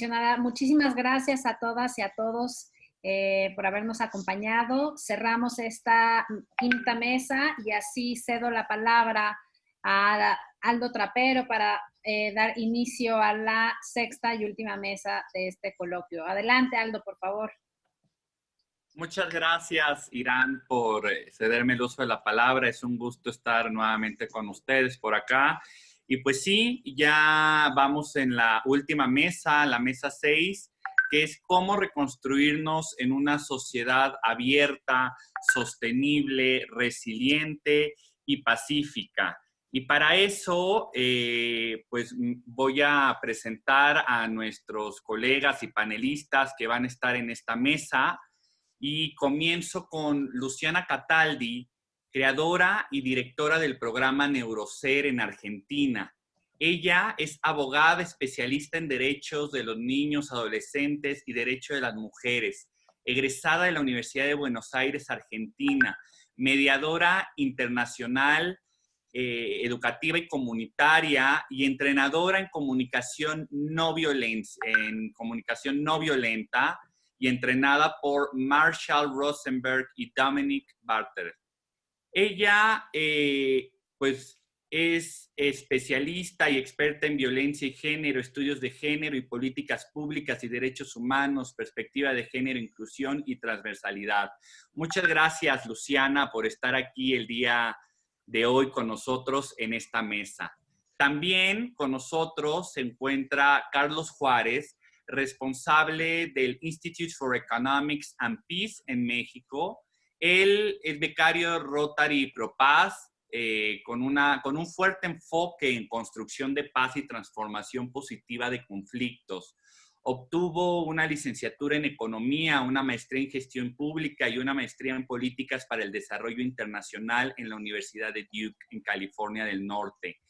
comisionada, muchísimas gracias a todas y a todos por habernos acompañado. Cerramos esta quinta mesa y así cedo la palabra a Aldo Trapero para dar inicio a la sexta y última mesa de este coloquio. Adelante, Aldo, por favor. Muchas gracias, Irán, por cederme el uso de la palabra. Es un gusto estar nuevamente con ustedes por acá. Y pues sí, ya vamos en la última mesa, la mesa 6, que es cómo reconstruirnos en una sociedad abierta, sostenible, resiliente y pacífica. Y para eso, pues voy a presentar a nuestros colegas y panelistas que van a estar en esta mesa. Y comienzo con Luciana Cataldi, creadora y directora del programa Neurocer en Argentina. Ella es abogada especialista en derechos de los niños, adolescentes y derechos de las mujeres, egresada de la Universidad de Buenos Aires, Argentina, mediadora internacional, educativa y comunitaria y entrenadora en comunicación no violenta, y entrenada por Marshall Rosenberg y Dominic Barter. Ella, pues, es especialista y experta en violencia y género, estudios de género y políticas públicas y derechos humanos, perspectiva de género, inclusión y transversalidad. Muchas gracias, Luciana, por estar aquí el día de hoy con nosotros en esta mesa. También con nosotros se encuentra Carlos Juárez, responsable del Institute for Economics and Peace en México. Él es becario Rotary Pro Paz, con un fuerte enfoque en construcción de paz y transformación positiva de conflictos. Obtuvo una licenciatura en Economía, una maestría en Gestión Pública y una maestría en Políticas para el Desarrollo Internacional en la Universidad de Duke, en California del Norte.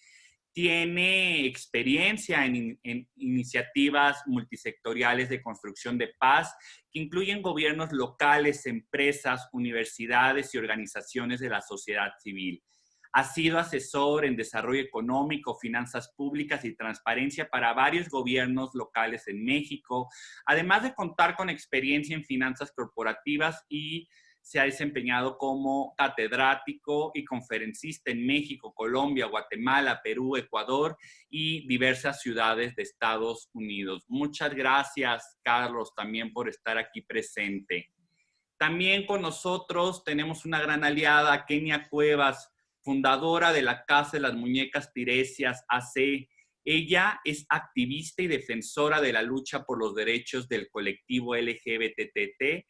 Tiene experiencia en iniciativas multisectoriales de construcción de paz que incluyen gobiernos locales, empresas, universidades y organizaciones de la sociedad civil. Ha sido asesor en desarrollo económico, finanzas públicas y transparencia para varios gobiernos locales en México, además de contar con experiencia en finanzas corporativas y se ha desempeñado como catedrático y conferencista en México, Colombia, Guatemala, Perú, Ecuador y diversas ciudades de Estados Unidos. Muchas gracias, Carlos, también por estar aquí presente. También con nosotros tenemos una gran aliada, Kenia Cuevas, fundadora de la Casa de las Muñecas Tiresias AC. Ella es activista y defensora de la lucha por los derechos del colectivo LGBTT.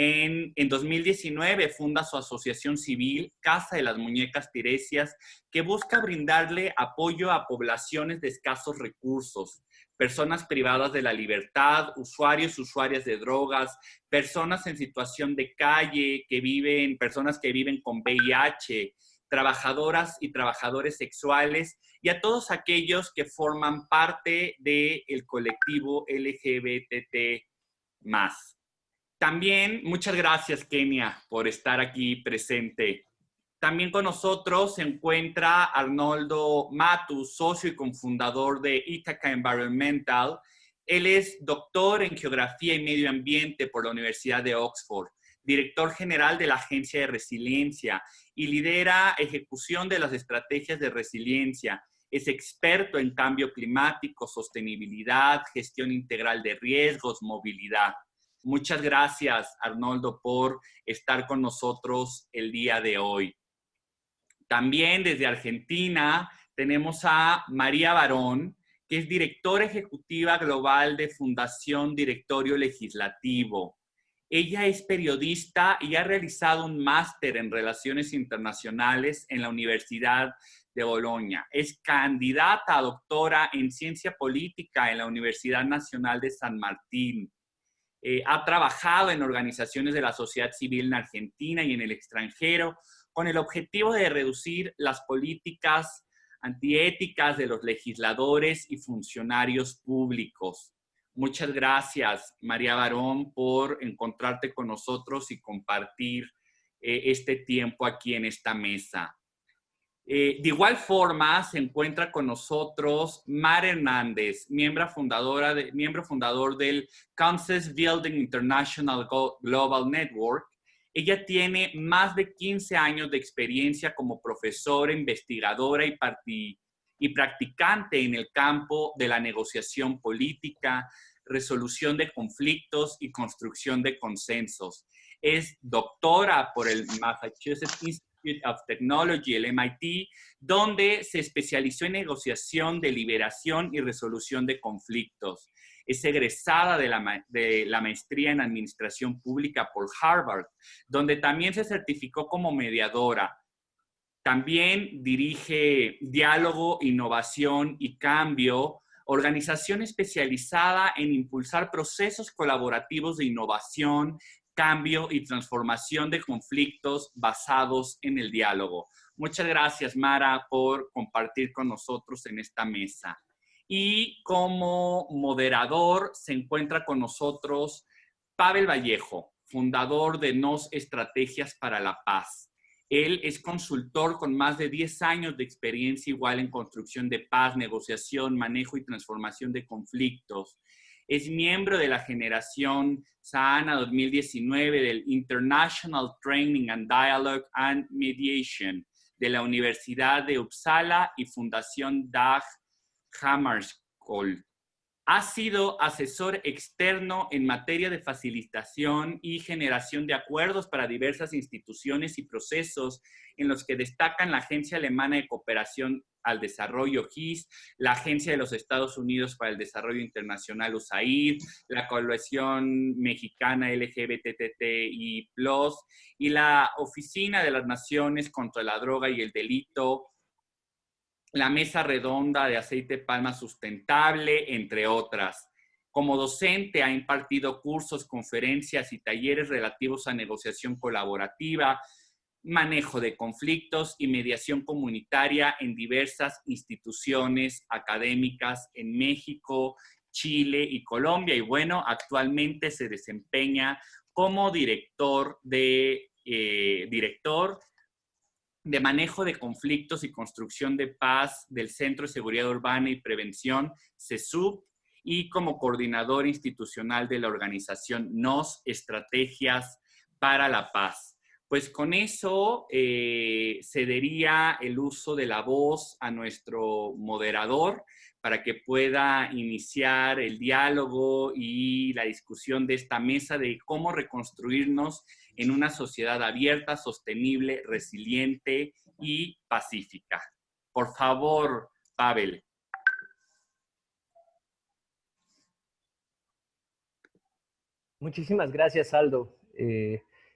En 2019 funda su asociación civil Casa de las Muñecas Tiresias, que busca brindarle apoyo a poblaciones de escasos recursos, personas privadas de la libertad, usuarios, usuarias de drogas, personas en situación de calle, personas que viven con VIH, trabajadoras y trabajadores sexuales y a todos aquellos que forman parte del colectivo LGBT+. También, muchas gracias, Kenia, por estar aquí presente. También con nosotros se encuentra Arnoldo Matus, socio y cofundador de Ítaca Environmental. Él es doctor en Geografía y Medio Ambiente por la Universidad de Oxford, director general de la Agencia de Resiliencia y lidera ejecución de las estrategias de resiliencia. Es experto en cambio climático, sostenibilidad, gestión integral de riesgos, movilidad. Muchas gracias, Arnoldo, por estar con nosotros el día de hoy. También desde Argentina tenemos a María Barón, que es directora ejecutiva global de Fundación Directorio Legislativo. Ella es periodista y ha realizado un máster en Relaciones Internacionales en la Universidad de Bolonia. Es candidata a doctora en Ciencia Política en la Universidad Nacional de San Martín. Ha trabajado en organizaciones de la sociedad civil en Argentina y en el extranjero con el objetivo de reducir las políticas antiéticas de los legisladores y funcionarios públicos. Muchas gracias, María Barón, por encontrarte con nosotros y compartir este tiempo aquí en esta mesa. De igual forma, se encuentra con nosotros Mar Hernández, miembro fundador del Consensus Building International Global Network. Ella tiene más de 15 años de experiencia como profesora, investigadora y practicante en el campo de la negociación política, resolución de conflictos y construcción de consensos. Es doctora por el Massachusetts Institute of Technology, el MIT, donde se especializó en negociación, deliberación y resolución de conflictos. Es egresada de la maestría en Administración Pública por Harvard, donde también se certificó como mediadora. También dirige Diálogo, Innovación y Cambio, organización especializada en impulsar procesos colaborativos de innovación, cambio y transformación de conflictos basados en el diálogo. Muchas gracias, Mara, por compartir con nosotros en esta mesa. Y como moderador se encuentra con nosotros Pavel Vallejo, fundador de NOS Estrategias para la Paz. Él es consultor con más de 10 años de experiencia igual en construcción de paz, negociación, manejo y transformación de conflictos. Es miembro de la generación Sahana 2019 del International Training and Dialogue and Mediation de la Universidad de Uppsala y Fundación Dag Hammarskjöld. Ha sido asesor externo en materia de facilitación y generación de acuerdos para diversas instituciones y procesos en los que destacan la Agencia Alemana de Cooperación al Desarrollo, GIS, la Agencia de los Estados Unidos para el Desarrollo Internacional, USAID, la Coalición Mexicana LGBTTI+, y la Oficina de las Naciones contra la Droga y el Delito, la Mesa Redonda de Aceite de Palma Sustentable, entre otras. Como docente ha impartido cursos, conferencias y talleres relativos a negociación colaborativa, manejo de conflictos y mediación comunitaria en diversas instituciones académicas en México, Chile y Colombia. Y bueno, actualmente se desempeña como director de manejo de conflictos y construcción de paz del Centro de Seguridad Urbana y Prevención, CESUP, y como coordinador institucional de la organización NOS Estrategias para la Paz. Pues con eso cedería el uso de la voz a nuestro moderador para que pueda iniciar el diálogo y la discusión de esta mesa de cómo reconstruirnos en una sociedad abierta, sostenible, resiliente y pacífica. Por favor, Pavel. Muchísimas gracias, Aldo.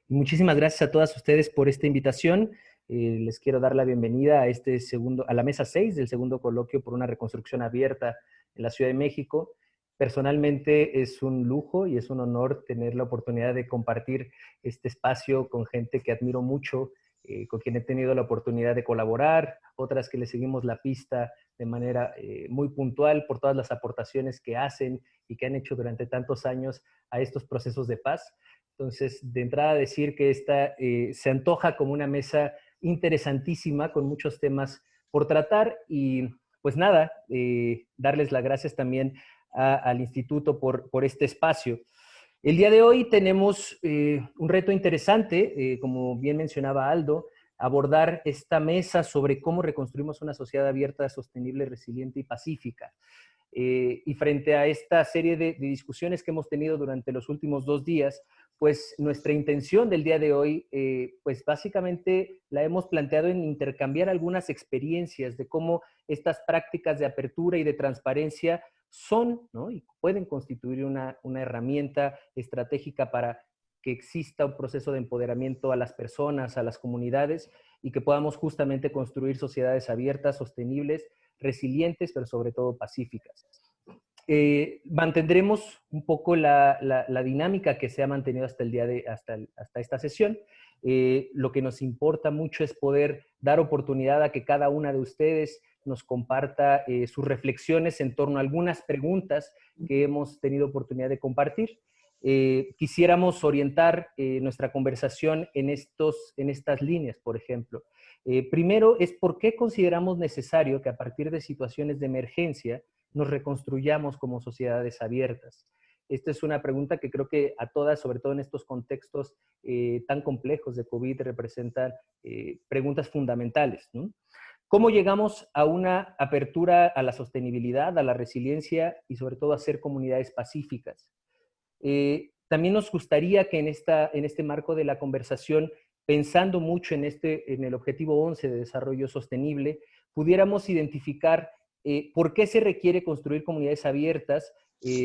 Muchísimas gracias a todas ustedes por esta invitación. Les quiero dar la bienvenida a la mesa 6 del segundo coloquio por una reconstrucción abierta en la Ciudad de México. Personalmente es un lujo y es un honor tener la oportunidad de compartir este espacio con gente que admiro mucho, con quien he tenido la oportunidad de colaborar, otras que le seguimos la pista de manera muy puntual por todas las aportaciones que hacen y que han hecho durante tantos años a estos procesos de paz. Entonces, de entrada decir que esta se antoja como una mesa interesantísima con muchos temas por tratar y pues nada, darles las gracias también al Instituto por este espacio. El día de hoy tenemos un reto interesante, como bien mencionaba Aldo, abordar esta mesa sobre cómo reconstruimos una sociedad abierta, sostenible, resiliente y pacífica. Y frente a esta serie de discusiones que hemos tenido durante los últimos 2 días, pues nuestra intención del día de hoy, pues básicamente la hemos planteado en intercambiar algunas experiencias de cómo estas prácticas de apertura y de transparencia son, ¿no? Y pueden constituir una herramienta estratégica para que exista un proceso de empoderamiento a las personas, a las comunidades, y que podamos justamente construir sociedades abiertas, sostenibles, resilientes, pero sobre todo pacíficas. Mantendremos un poco la dinámica que se ha mantenido hasta esta sesión. Lo que nos importa mucho es poder dar oportunidad a que cada una de ustedes nos comparta sus reflexiones en torno a algunas preguntas que hemos tenido oportunidad de compartir. quisiéramos orientar nuestra conversación en estas líneas, por ejemplo. Primero es por qué consideramos necesario que a partir de situaciones de emergencia nos reconstruyamos como sociedades abiertas. Esta es una pregunta que creo que a todas, sobre todo en estos contextos tan complejos de COVID, representan preguntas fundamentales, ¿no? ¿Cómo llegamos a una apertura a la sostenibilidad, a la resiliencia y sobre todo a ser comunidades pacíficas? También nos gustaría que en este marco de la conversación, pensando mucho en el objetivo 11 de desarrollo sostenible, pudiéramos identificar por qué se requiere construir comunidades abiertas,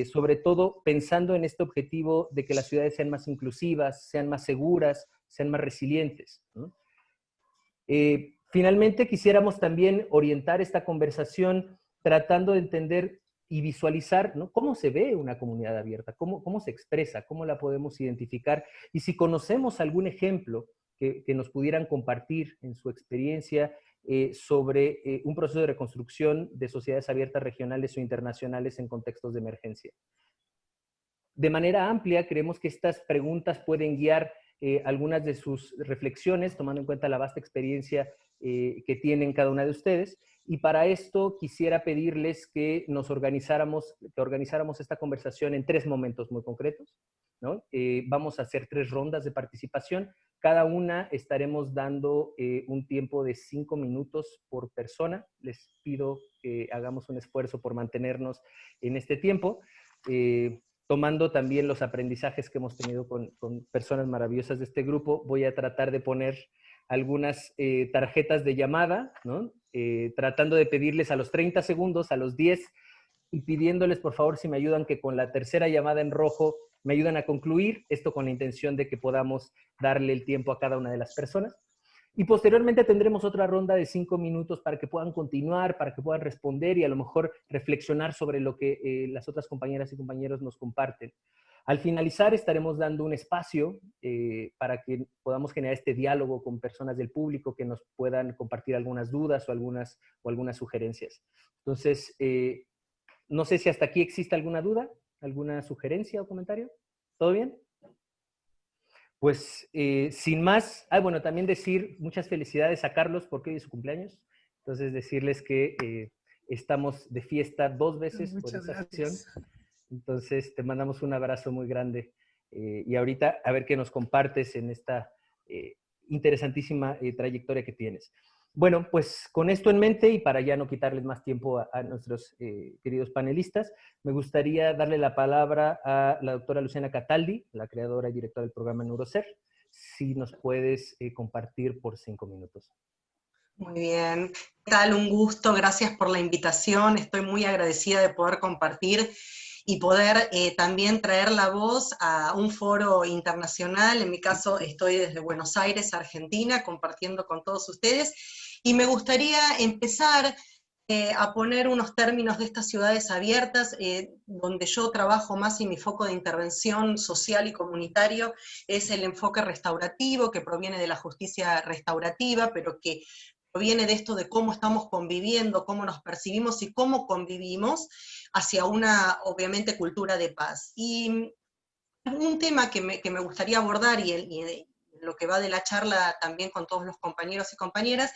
sobre todo pensando en este objetivo de que las ciudades sean más inclusivas, sean más seguras, sean más resilientes, ¿no? Finalmente, quisiéramos también orientar esta conversación tratando de entender y visualizar, ¿no?, cómo se ve una comunidad abierta, cómo se expresa, cómo la podemos identificar, y si conocemos algún ejemplo que nos pudieran compartir en su experiencia sobre un proceso de reconstrucción de sociedades abiertas regionales o internacionales en contextos de emergencia. De manera amplia, creemos que estas preguntas pueden guiar algunas de sus reflexiones, tomando en cuenta la vasta experiencia que tienen cada una de ustedes. Y para esto quisiera pedirles que organizáramos esta conversación en 3 momentos muy concretos, ¿no? Vamos a hacer 3 rondas de participación. Cada una estaremos dando un tiempo de 5 minutos por persona. Les pido que hagamos un esfuerzo por mantenernos en este tiempo, tomando también los aprendizajes que hemos tenido con personas maravillosas de este grupo. Voy a tratar de poner algunas tarjetas de llamada, ¿no? Tratando de pedirles a los 30 segundos, a los 10, y pidiéndoles, por favor, si me ayudan, que con la tercera llamada en rojo me ayudan a concluir, esto con la intención de que podamos darle el tiempo a cada una de las personas. Y posteriormente tendremos otra ronda de 5 minutos para que puedan continuar, para que puedan responder y a lo mejor reflexionar sobre lo que las otras compañeras y compañeros nos comparten. Al finalizar estaremos dando un espacio para que podamos generar este diálogo con personas del público que nos puedan compartir algunas dudas o algunas sugerencias. Entonces, no sé si hasta aquí existe alguna duda, alguna sugerencia o comentario. ¿Todo bien? Pues sin más, bueno, también decir muchas felicidades a Carlos porque hoy es su cumpleaños. Entonces decirles que estamos de fiesta 2 veces por esta sesión. Entonces te mandamos un abrazo muy grande y ahorita a ver qué nos compartes en esta interesantísima trayectoria que tienes. Bueno, pues con esto en mente y para ya no quitarles más tiempo a nuestros queridos panelistas, me gustaría darle la palabra a la doctora Luciana Cataldi, la creadora y directora del programa Neurocer. Si nos puedes compartir por 5 minutos. Muy bien. ¿Qué tal? Un gusto. Gracias por la invitación. Estoy muy agradecida de poder compartir y poder también traer la voz a un foro internacional. En mi caso estoy desde Buenos Aires, Argentina, compartiendo con todos ustedes. Y me gustaría empezar a poner unos términos de estas ciudades abiertas, donde yo trabajo más y mi foco de intervención social y comunitario es el enfoque restaurativo, que proviene de la justicia restaurativa, pero que proviene de esto de cómo estamos conviviendo, cómo nos percibimos y cómo convivimos hacia una, obviamente, cultura de paz. Y un tema que me gustaría abordar, y lo que va de la charla también con todos los compañeros y compañeras,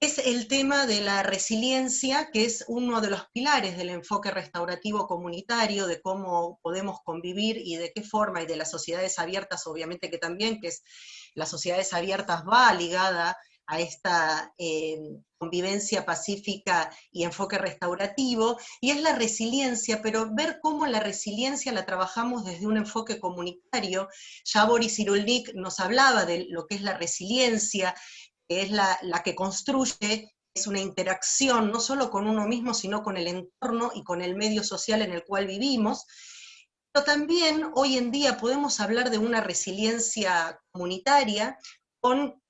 es el tema de la resiliencia, que es uno de los pilares del enfoque restaurativo comunitario, de cómo podemos convivir y de qué forma, y de las sociedades abiertas, obviamente que también, que es las sociedades abiertas va ligada a esta convivencia pacífica y enfoque restaurativo, y es la resiliencia, pero ver cómo la resiliencia la trabajamos desde un enfoque comunitario. Ya Boris Cyrulnik nos hablaba de lo que es la resiliencia, que es la que construye, es una interacción no solo con uno mismo, sino con el entorno y con el medio social en el cual vivimos. Pero también hoy en día podemos hablar de una resiliencia comunitaria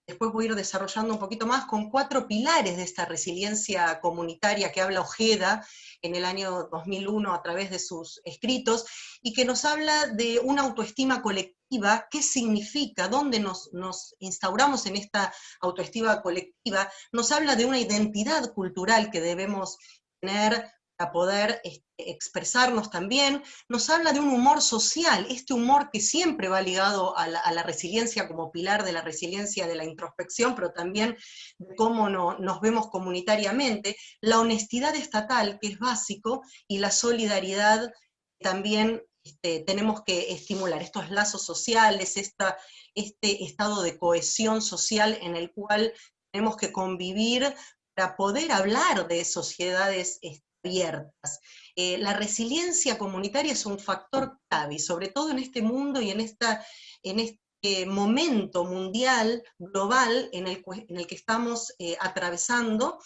después voy a ir desarrollando un poquito más, con 4 pilares de esta resiliencia comunitaria que habla Ojeda en el año 2001 a través de sus escritos, y que nos habla de una autoestima colectiva. ¿Qué significa? ¿Dónde nos instauramos en esta autoestima colectiva? Nos habla de una identidad cultural que debemos tener para poder expresarnos también. Nos habla de un humor social, este humor que siempre va ligado a la resiliencia como pilar de la resiliencia de la introspección, pero también de cómo nos vemos comunitariamente, la honestidad estatal, que es básico, y la solidaridad también tenemos que estimular, estos lazos sociales, este estado de cohesión social en el cual tenemos que convivir para poder hablar de sociedades abiertas. La resiliencia comunitaria es un factor clave, sobre todo en este mundo y en este momento mundial, global, en el que estamos atravesando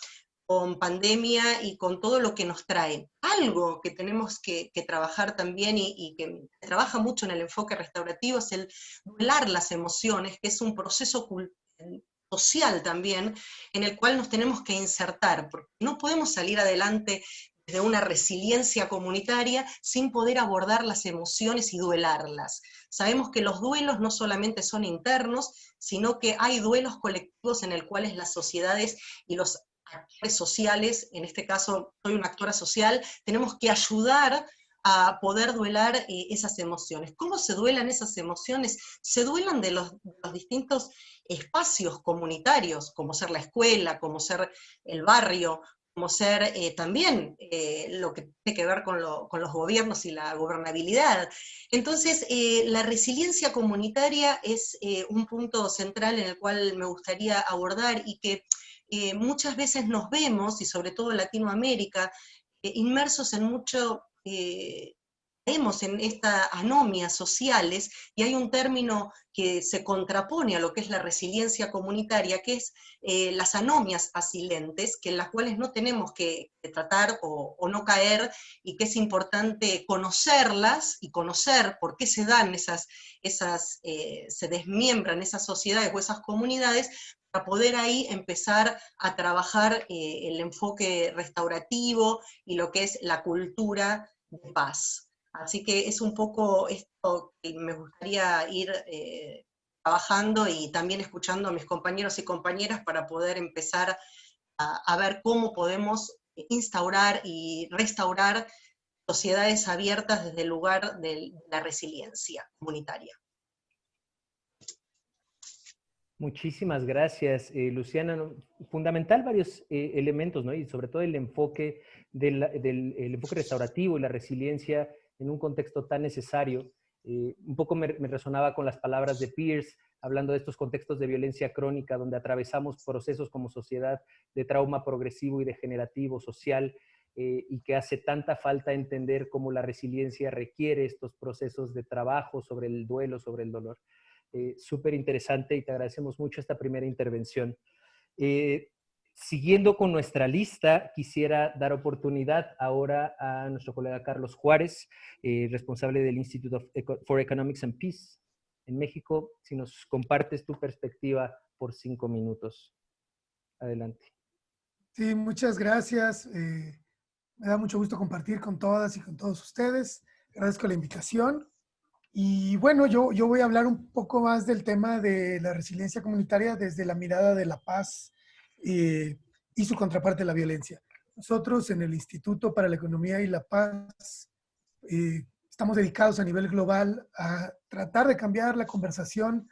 con pandemia y con todo lo que nos trae. Algo que tenemos que trabajar también y que trabaja mucho en el enfoque restaurativo es el duelar las emociones, que es un proceso social también, en el cual nos tenemos que insertar, porque no podemos salir adelante de una resiliencia comunitaria sin poder abordar las emociones y duelarlas. Sabemos que los duelos no solamente son internos, sino que hay duelos colectivos en el cuales las sociedades y los actores sociales, en este caso soy una actora social, tenemos que ayudar a poder duelar esas emociones. ¿Cómo se duelan esas emociones? Se duelan de los distintos espacios comunitarios, como ser la escuela, como ser el barrio, como ser también lo que tiene que ver con los gobiernos y la gobernabilidad. Entonces, la resiliencia comunitaria es un punto central en el cual me gustaría abordar y que muchas veces nos vemos, y sobre todo en Latinoamérica, inmersos en mucho, vemos en estas anomias sociales, y hay un término que se contrapone a lo que es la resiliencia comunitaria, que es las anomias asilentes, que en las cuales no tenemos que tratar o no caer, y que es importante conocerlas y conocer por qué se dan se desmiembran esas sociedades o esas comunidades, para poder ahí empezar a trabajar el enfoque restaurativo y lo que es la cultura de paz. Así que es un poco esto que me gustaría ir trabajando y también escuchando a mis compañeros y compañeras para poder empezar a ver cómo podemos instaurar y restaurar sociedades abiertas desde el lugar de la resiliencia comunitaria. Muchísimas gracias, Luciana. Fundamental varios elementos, ¿no? Y sobre todo el enfoque el enfoque restaurativo y la resiliencia en un contexto tan necesario. Un poco me resonaba con las palabras de Pierce, hablando de estos contextos de violencia crónica, donde atravesamos procesos como sociedad de trauma progresivo y degenerativo social, y que hace tanta falta entender cómo la resiliencia requiere estos procesos de trabajo sobre el duelo, sobre el dolor. Súper interesante, y te agradecemos mucho esta primera intervención. Siguiendo con nuestra lista, quisiera dar oportunidad ahora a nuestro colega Carlos Juárez, responsable del Institute for Economics and Peace en México. Si nos compartes tu perspectiva por 5 minutos. Adelante. Sí, muchas gracias. Me da mucho gusto compartir con todas y con todos ustedes. Agradezco la invitación. Y bueno, yo voy a hablar un poco más del tema de la resiliencia comunitaria desde la mirada de la paz y su contraparte, la violencia. Nosotros en el Instituto para la Economía y la Paz estamos dedicados a nivel global a tratar de cambiar la conversación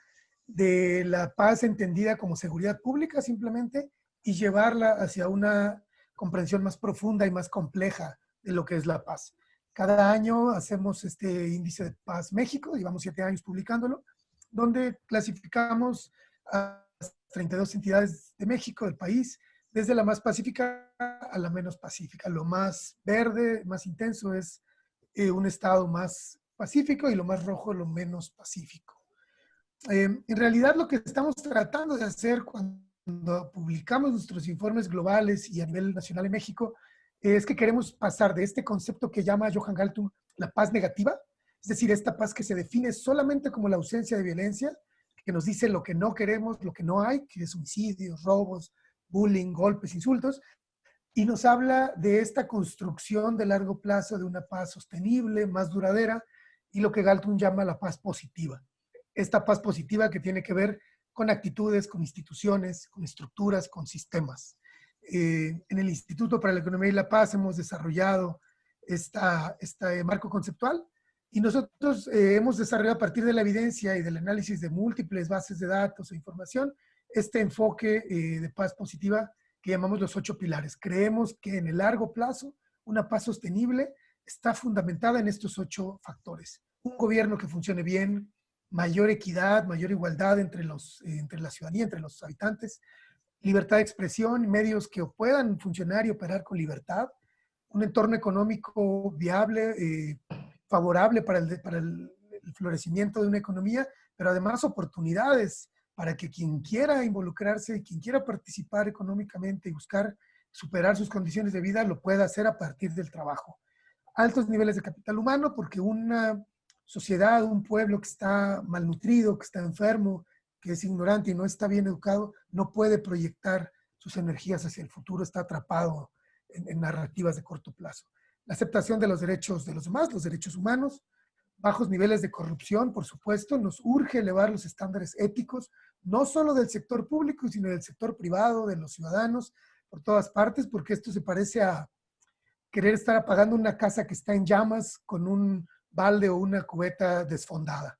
de la paz entendida como seguridad pública simplemente, y llevarla hacia una comprensión más profunda y más compleja de lo que es la paz. Cada año hacemos este índice de paz México, llevamos 7 años publicándolo, donde clasificamos a 32 entidades de México, del país, desde la más pacífica a la menos pacífica. Lo más verde, más intenso, es un estado más pacífico, y lo más rojo, lo menos pacífico. En realidad, lo que estamos tratando de hacer cuando publicamos nuestros informes globales y a nivel nacional en México, es que queremos pasar de este concepto que llama Johan Galtung la paz negativa, es decir, esta paz que se define solamente como la ausencia de violencia, que nos dice lo que no queremos, lo que no hay, que es homicidios, robos, bullying, golpes, insultos, y nos habla de esta construcción de largo plazo de una paz sostenible, más duradera, y lo que Galtung llama la paz positiva. Esta paz positiva que tiene que ver con actitudes, con instituciones, con estructuras, con sistemas. en el Instituto para la Economía y la Paz hemos desarrollado este marco conceptual y nosotros hemos desarrollado a partir de la evidencia y del análisis de múltiples bases de datos e información este enfoque de paz positiva que llamamos los 8 pilares. Creemos que en el largo plazo una paz sostenible está fundamentada en estos 8 factores. Un gobierno que funcione bien, mayor equidad, mayor igualdad entre la ciudadanía, entre los habitantes, libertad de expresión, medios que puedan funcionar y operar con libertad, un entorno económico viable, favorable para el florecimiento de una economía, pero además oportunidades para que quien quiera involucrarse, quien quiera participar económicamente y buscar superar sus condiciones de vida, lo pueda hacer a partir del trabajo. Altos niveles de capital humano, porque una sociedad, un pueblo que está malnutrido, que está enfermo, que es ignorante y no está bien educado, no puede proyectar sus energías hacia el futuro, está atrapado en narrativas de corto plazo. La aceptación de los derechos de los demás, los derechos humanos, bajos niveles de corrupción, por supuesto, nos urge elevar los estándares éticos, no solo del sector público, sino del sector privado, de los ciudadanos, por todas partes, porque esto se parece a querer estar apagando una casa que está en llamas con un balde o una cubeta desfondada.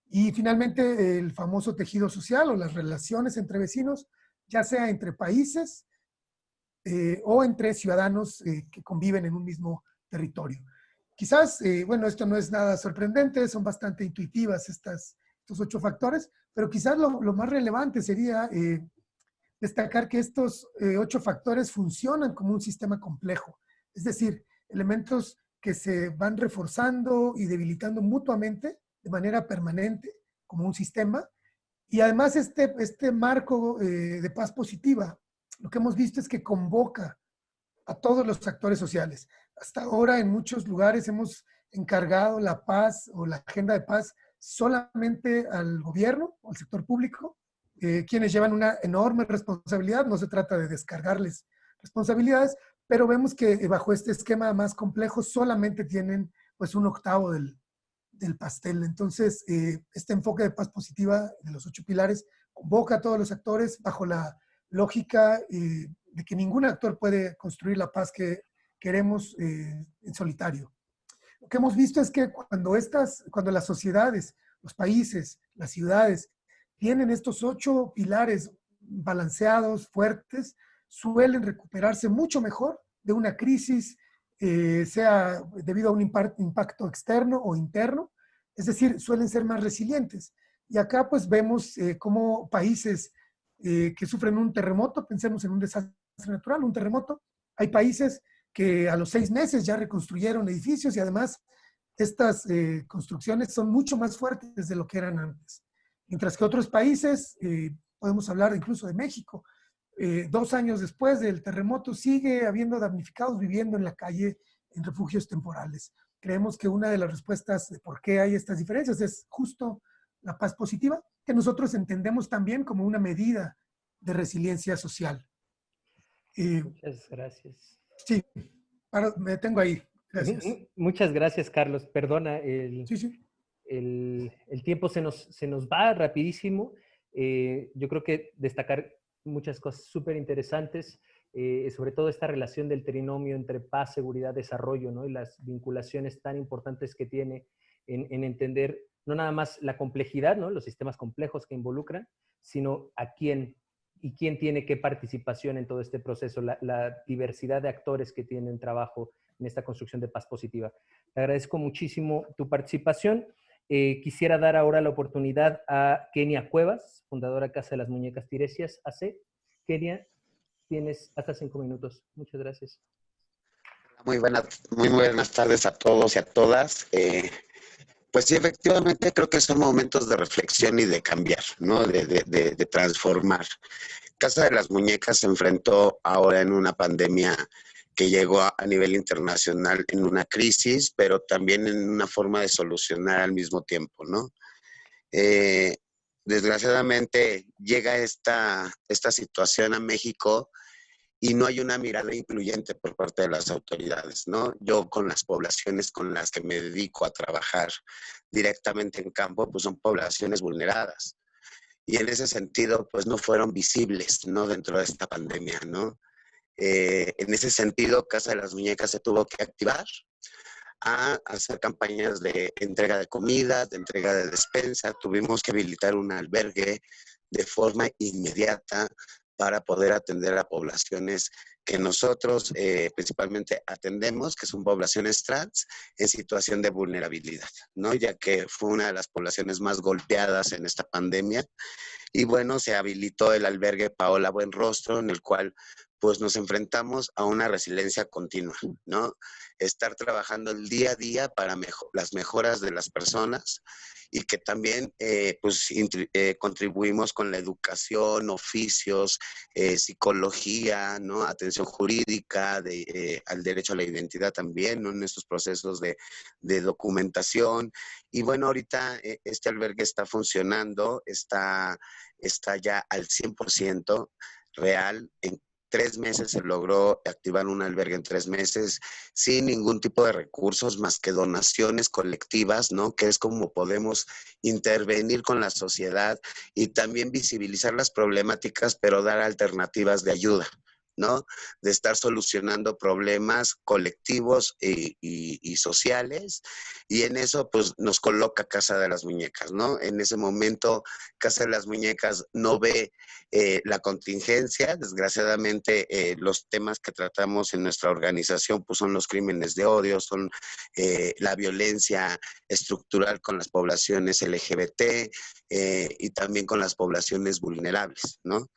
Y finalmente el famoso tejido social o las relaciones entre vecinos, ya sea entre países o entre ciudadanos que conviven en un mismo territorio. Quizás, bueno, esto no es nada sorprendente, son bastante intuitivas estos 8 factores, pero quizás lo más relevante sería destacar que estos 8 factores funcionan como un sistema complejo, es decir, elementos que se van reforzando y debilitando mutuamente de manera permanente como un sistema. Y además este marco de paz positiva, lo que hemos visto es que convoca a todos los actores sociales. Hasta ahora en muchos lugares hemos encargado la paz o la agenda de paz solamente al gobierno o al sector público, quienes llevan una enorme responsabilidad. No se trata de descargarles responsabilidades, pero vemos que bajo este esquema más complejo solamente tienen pues un octavo del pastel. Entonces, este enfoque de paz positiva de los 8 pilares convoca a todos los actores bajo la lógica de que ningún actor puede construir la paz que queremos en solitario. Lo que hemos visto es que cuando las sociedades, los países, las ciudades tienen estos 8 pilares balanceados, fuertes, suelen recuperarse mucho mejor de una crisis, sea debido a un impacto externo o interno, es decir, suelen ser más resilientes. Y acá pues vemos cómo países que sufren un terremoto, pensemos en un desastre natural, un terremoto, hay países que a los 6 meses ya reconstruyeron edificios y además estas construcciones son mucho más fuertes de lo que eran antes. Mientras que otros países, podemos hablar incluso de México, 2 años después del terremoto sigue habiendo damnificados viviendo en la calle en refugios temporales. Creemos que una de las respuestas de por qué hay estas diferencias es justo la paz positiva, que nosotros entendemos también como una medida de resiliencia social. Muchas gracias. Sí, me detengo ahí. Gracias. Muchas gracias, Carlos. Perdona, Sí. el tiempo se nos va rapidísimo. Yo creo que destacar muchas cosas súper interesantes, sobre todo esta relación del trinomio entre paz, seguridad, desarrollo, ¿no? Y las vinculaciones tan importantes que tiene en entender no nada más la complejidad, ¿no? Los sistemas complejos que involucran, sino a quién y quién tiene qué participación en todo este proceso, la diversidad de actores que tienen trabajo en esta construcción de paz positiva. Te agradezco muchísimo tu participación. Quisiera dar ahora la oportunidad a Kenia Cuevas, fundadora Casa de las Muñecas Tiresias AC. Kenia, tienes hasta 5 minutos. Muchas gracias. Muy buenas tardes a todos y a todas. Pues sí, efectivamente creo que son momentos de reflexión y de cambiar, ¿no? De transformar. Casa de las Muñecas se enfrentó ahora en una pandemia que llegó a nivel internacional en una crisis, pero también en una forma de solucionar al mismo tiempo, ¿no? Desgraciadamente llega esta situación a México y no hay una mirada incluyente por parte de las autoridades, ¿no? Yo con las poblaciones con las que me dedico a trabajar directamente en campo, pues son poblaciones vulneradas. Y en ese sentido, pues no fueron visibles, ¿no? Dentro de esta pandemia, ¿no? En ese sentido, Casa de las Muñecas se tuvo que activar a hacer campañas de entrega de comida, de entrega de despensa. Tuvimos que habilitar un albergue de forma inmediata para poder atender a poblaciones que nosotros principalmente atendemos, que son poblaciones trans en situación de vulnerabilidad, ¿no? Ya que fue una de las poblaciones más golpeadas en esta pandemia. Y bueno, se habilitó el albergue Paola Buenrostro, en el cual pues nos enfrentamos a una resiliencia continua, ¿no? Estar trabajando el día a día para las mejoras de las personas y que también contribuimos con la educación, oficios, psicología, ¿no? Atención jurídica, al derecho a la identidad también, ¿no? En estos procesos de documentación. Y bueno, ahorita este albergue está funcionando, está ya al 100% real. En 3 meses se logró activar un albergue en 3 meses sin ningún tipo de recursos más que donaciones colectivas, ¿no? Que es como podemos intervenir con la sociedad y también visibilizar las problemáticas, pero dar alternativas de ayuda, ¿no? De estar solucionando problemas colectivos y sociales, y en eso pues nos coloca Casa de las Muñecas, ¿no? En ese momento Casa de las Muñecas no ve la contingencia. Desgraciadamente los temas que tratamos en nuestra organización pues son los crímenes de odio, son la violencia estructural con las poblaciones LGBT y también con las poblaciones vulnerables, ¿no?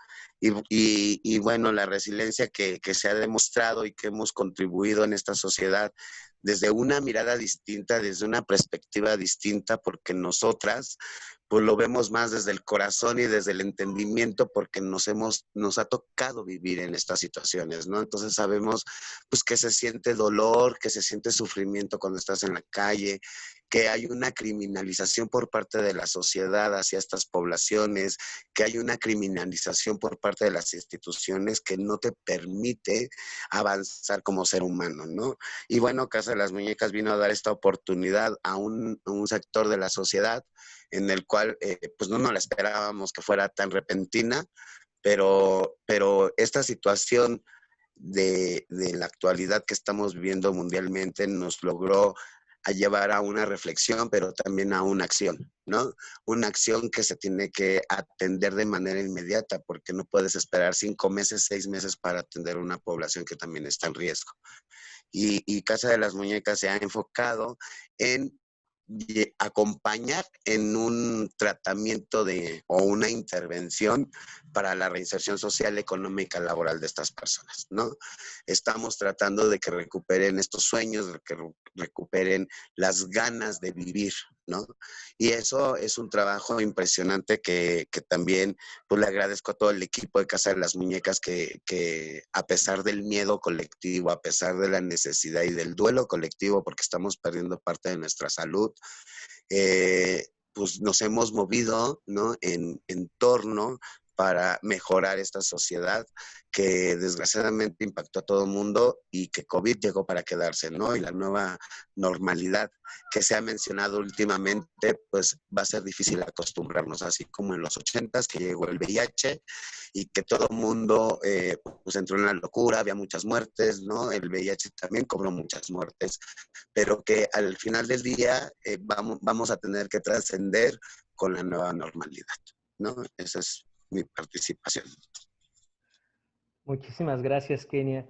Y bueno, la resiliencia que se ha demostrado y que hemos contribuido en esta sociedad desde una mirada distinta, desde una perspectiva distinta, porque nosotras pues lo vemos más desde el corazón y desde el entendimiento, porque nos ha tocado vivir en estas situaciones, ¿no? Entonces sabemos pues que se siente dolor, que se siente sufrimiento cuando estás en la calle, que hay una criminalización por parte de la sociedad hacia estas poblaciones, que hay una criminalización por parte de las instituciones que no te permite avanzar como ser humano, ¿no? Y bueno, Casa de las Muñecas vino a dar esta oportunidad a un sector de la sociedad en el cual pues no nos la esperábamos que fuera tan repentina, pero esta situación de la actualidad que estamos viviendo mundialmente nos logró a llevar a una reflexión, pero también a una acción, ¿no? Una acción que se tiene que atender de manera inmediata, porque no puedes esperar 5 meses, 6 meses para atender a una población que también está en riesgo. Y Casa de las Muñecas se ha enfocado en acompañar en un tratamiento o una intervención para la reinserción social, económica, laboral de estas personas, ¿no? Estamos tratando de que recuperen estos sueños, de que recuperen las ganas de vivir, ¿no? Y eso es un trabajo impresionante que también pues le agradezco a todo el equipo de Casa de las Muñecas que a pesar del miedo colectivo, a pesar de la necesidad y del duelo colectivo, porque estamos perdiendo parte de nuestra salud, pues nos hemos movido, ¿no? en torno para mejorar esta sociedad que desgraciadamente impactó a todo el mundo y que COVID llegó para quedarse, ¿no? Y la nueva normalidad que se ha mencionado últimamente, pues va a ser difícil acostumbrarnos, así como en los 80s que llegó el VIH y que todo el mundo pues entró en la locura, había muchas muertes, ¿no? El VIH también cobró muchas muertes, pero que al final del día vamos a tener que trascender con la nueva normalidad, ¿no? Esa es mi participación. Muchísimas gracias, Kenia.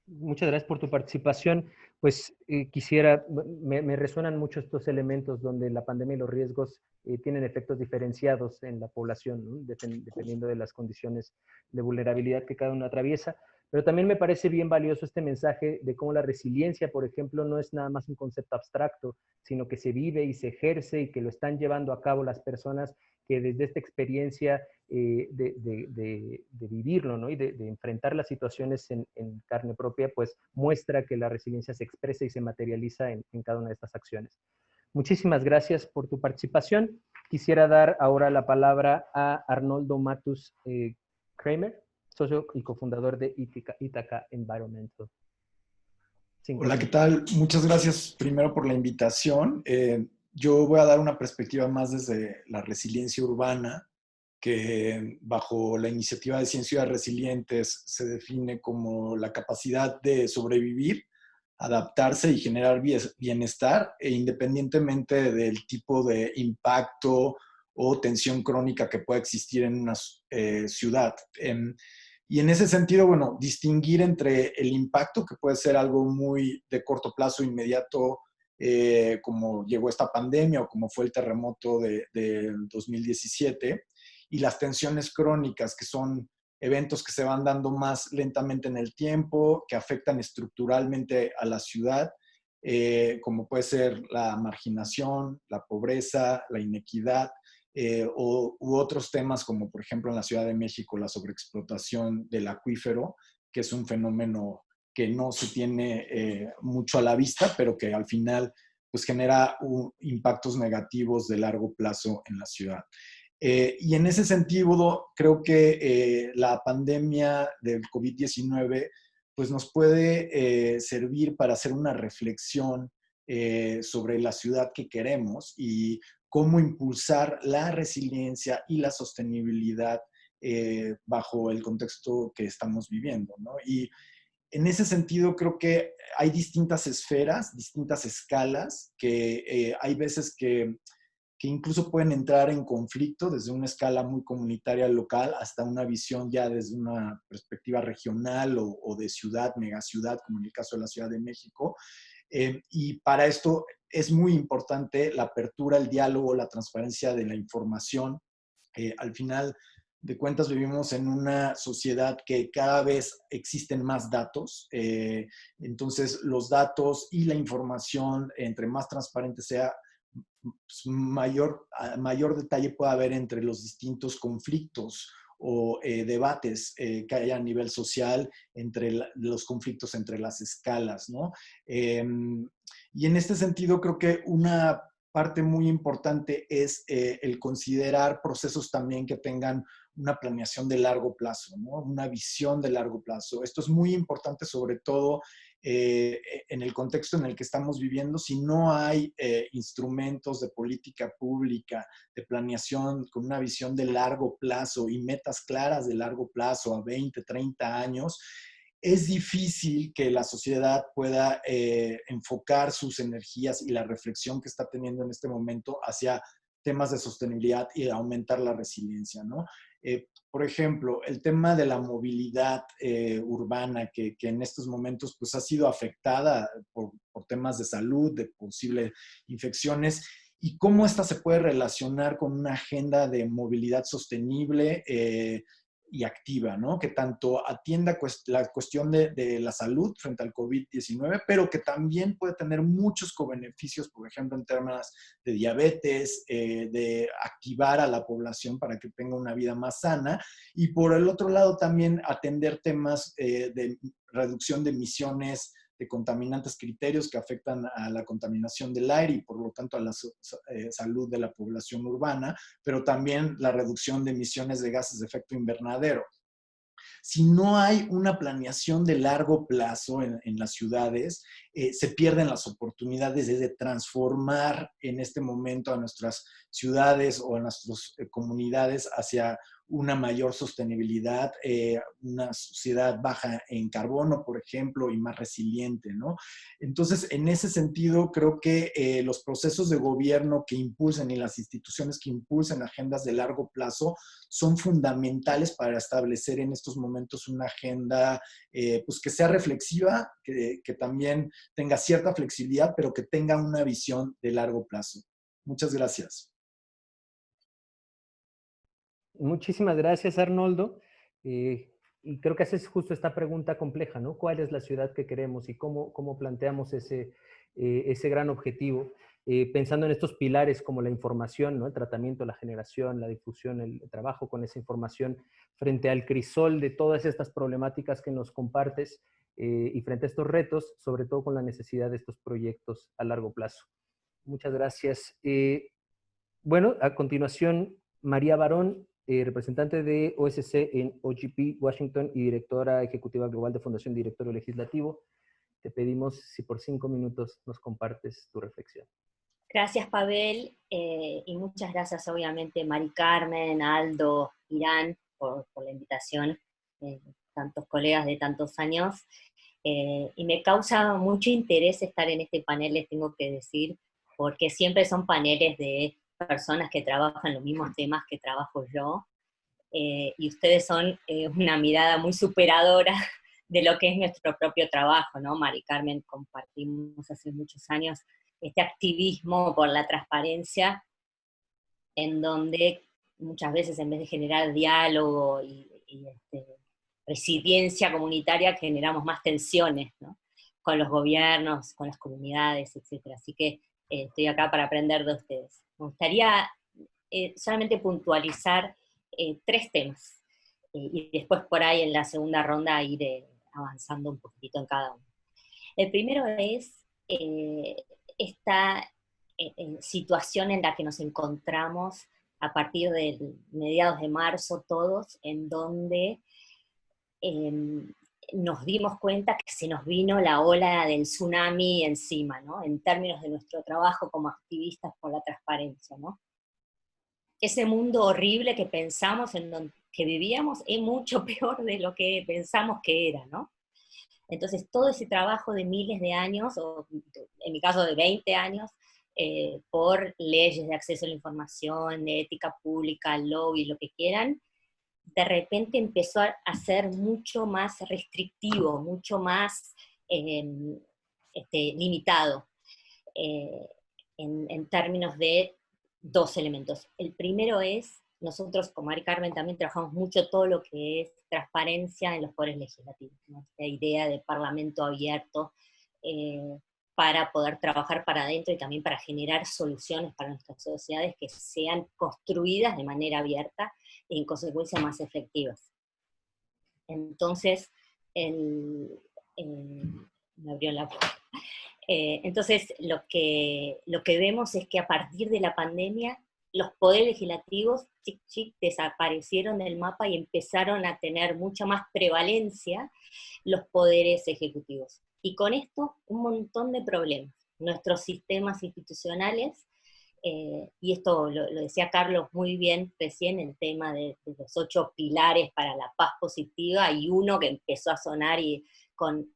Muchas gracias por tu participación. Pues me resuenan mucho estos elementos donde la pandemia y los riesgos tienen efectos diferenciados en la población, ¿no? Dependiendo de las condiciones de vulnerabilidad que cada uno atraviesa. Pero también me parece bien valioso este mensaje de cómo la resiliencia, por ejemplo, no es nada más un concepto abstracto, sino que se vive y se ejerce y que lo están llevando a cabo las personas que desde esta experiencia de vivirlo, ¿no? Y de enfrentar las situaciones en carne propia, pues muestra que la resiliencia se expresa y se materializa en cada una de estas acciones. Muchísimas gracias por tu participación. Quisiera dar ahora la palabra a Arnoldo Matus Kramer, socio y cofundador de Ítaca Environmental. Hola, ¿qué tal? Muchas gracias primero por la invitación. Yo voy a dar una perspectiva más desde la resiliencia urbana, que bajo la iniciativa de 100 ciudades resilientes se define como la capacidad de sobrevivir, adaptarse y generar bienestar, e independientemente del tipo de impacto o tensión crónica que pueda existir en una ciudad. Y en ese sentido, bueno, distinguir entre el impacto, que puede ser algo muy de corto plazo, inmediato, como llegó esta pandemia o como fue el terremoto del 2017, y las tensiones crónicas, que son eventos que se van dando más lentamente en el tiempo, que afectan estructuralmente a la ciudad, como puede ser la marginación, la pobreza, la inequidad, u otros temas como por ejemplo en la Ciudad de México la sobreexplotación del acuífero, que es un fenómeno que no se tiene mucho a la vista, pero que al final pues genera impactos negativos de largo plazo en la ciudad. Y en ese sentido, creo que la pandemia del COVID-19 pues nos puede servir para hacer una reflexión sobre la ciudad que queremos y cómo impulsar la resiliencia y la sostenibilidad bajo el contexto que estamos viviendo, ¿no? Y en ese sentido, creo que hay distintas esferas, distintas escalas, que hay veces que incluso pueden entrar en conflicto desde una escala muy comunitaria local hasta una visión ya desde una perspectiva regional o de ciudad, megaciudad, como en el caso de la Ciudad de México. Y para esto es muy importante la apertura, el diálogo, la transparencia de la información. Al final de cuentas vivimos en una sociedad que cada vez existen más datos, entonces los datos y la información, entre más transparente sea, mayor detalle puede haber entre los distintos conflictos o debates que hay a nivel social, entre los conflictos entre las escalas, ¿no? Y en este sentido creo que una parte muy importante es el considerar procesos también que tengan una planeación de largo plazo, ¿no? Una visión de largo plazo. Esto es muy importante, sobre todo en el contexto en el que estamos viviendo. Si no hay instrumentos de política pública, de planeación con una visión de largo plazo y metas claras de largo plazo a 20, 30 años, es difícil que la sociedad pueda enfocar sus energías y la reflexión que está teniendo en este momento hacia temas de sostenibilidad y de aumentar la resiliencia, ¿no? Por ejemplo, el tema de la movilidad urbana, que en estos momentos pues, ha sido afectada por temas de salud, de posibles infecciones, y cómo esta se puede relacionar con una agenda de movilidad sostenible y activa, ¿no? Que tanto atienda la cuestión de la salud frente al COVID-19, pero que también puede tener muchos cobeneficios, por ejemplo, en temas de diabetes, de activar a la población para que tenga una vida más sana, y por el otro lado también atender temas de reducción de emisiones de contaminantes, criterios que afectan a la contaminación del aire y por lo tanto a la salud de la población urbana, pero también la reducción de emisiones de gases de efecto invernadero. Si no hay una planeación de largo plazo en las ciudades, se pierden las oportunidades de transformar en este momento a nuestras ciudades o a nuestras comunidades hacia una mayor sostenibilidad, una sociedad baja en carbono, por ejemplo, y más resiliente, ¿no? Entonces, en ese sentido, creo que los procesos de gobierno que impulsen y las instituciones que impulsen agendas de largo plazo son fundamentales para establecer en estos momentos una agenda pues que sea reflexiva, que también tenga cierta flexibilidad, pero que tenga una visión de largo plazo. Muchas gracias. Muchísimas gracias, Arnoldo. Y creo que haces justo esta pregunta compleja, ¿no? ¿Cuál es la ciudad que queremos y cómo planteamos ese gran objetivo? Pensando en estos pilares como la información, ¿no? El tratamiento, la generación, la difusión, el trabajo con esa información frente al crisol de todas estas problemáticas que nos compartes y frente a estos retos, sobre todo con la necesidad de estos proyectos a largo plazo. Muchas gracias. Bueno, a continuación, María Barón, representante de OSC en OGP Washington y directora ejecutiva global de Fundación Directorio Legislativo. Te pedimos si por 5 minutos nos compartes tu reflexión. Gracias, Pavel, y muchas gracias, obviamente, Mari Carmen, Aldo, Irán, por la invitación, tantos colegas de tantos años. Y me causa mucho interés estar en este panel, les tengo que decir, porque siempre son paneles de personas que trabajan los mismos temas que trabajo yo, y ustedes son una mirada muy superadora de lo que es nuestro propio trabajo, ¿no? Mari Carmen, compartimos hace muchos años este activismo por la transparencia, en donde muchas veces en vez de generar diálogo y resiliencia comunitaria, generamos más tensiones, ¿no? Con los gobiernos, con las comunidades, etc. Así que estoy acá para aprender de ustedes. Me gustaría solamente puntualizar 3 temas, y después por ahí en la segunda ronda ir avanzando un poquitito en cada uno. El primero es esta situación en la que nos encontramos a partir de mediados de marzo todos, en donde nos dimos cuenta que se nos vino la ola del tsunami encima, ¿no? En términos de nuestro trabajo como activistas por la transparencia, ¿no? Ese mundo horrible que pensamos, en donde que vivíamos, es mucho peor de lo que pensamos que era, ¿no? Entonces, todo ese trabajo de miles de años, o en mi caso de 20 años, por leyes de acceso a la información, de ética pública, lobby, lo que quieran, de repente empezó a ser mucho más restrictivo, mucho más limitado, en términos de 2 elementos. El primero es, nosotros con Mari Carmen también trabajamos mucho todo lo que es transparencia en los poderes legislativos, ¿no? Esta idea de parlamento abierto, para poder trabajar para adentro y también para generar soluciones para nuestras sociedades que sean construidas de manera abierta y en consecuencia más efectivas. Entonces, me abrió la puerta. Entonces, lo que vemos es que a partir de la pandemia, los poderes legislativos desaparecieron del mapa y empezaron a tener mucha más prevalencia los poderes ejecutivos. Y con esto, un montón de problemas. Nuestros sistemas institucionales, y esto lo decía Carlos muy bien recién, el tema de los 8 pilares para la paz positiva, y uno que empezó a sonar y con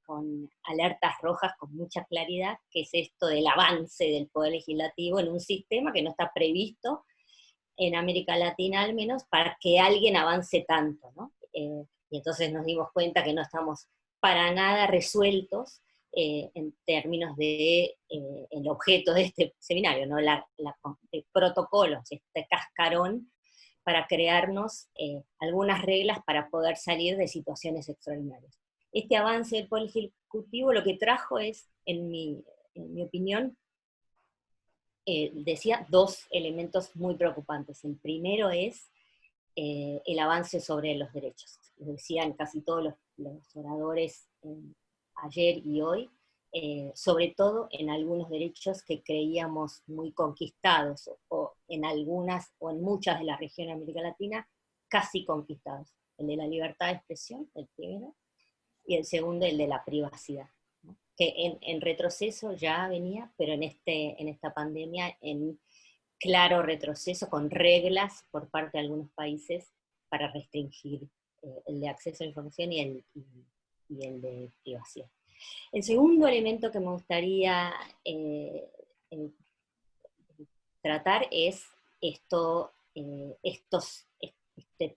alertas rojas con mucha claridad, que es esto del avance del poder legislativo en un sistema que no está previsto, en América Latina al menos, para que alguien avance tanto, ¿no? Y entonces nos dimos cuenta que no estamos para nada resueltos en términos de el objeto de este seminario, ¿no? De protocolos, este cascarón para crearnos algunas reglas para poder salir de situaciones extraordinarias. Este avance del Poder Ejecutivo lo que trajo es, en mi opinión, decía 2 elementos muy preocupantes. El primero es el avance sobre los derechos. Lo decían casi todos los oradores ayer y hoy, sobre todo en algunos derechos que creíamos muy conquistados, o en algunas o en muchas de las regiones de América Latina, casi conquistados. El de la libertad de expresión, el primero, y el segundo, el de la privacidad, ¿no? Que en retroceso ya venía, pero en esta pandemia en claro retroceso, con reglas por parte de algunos países para restringir el de acceso a la información y el de privacidad. El segundo elemento que me gustaría tratar es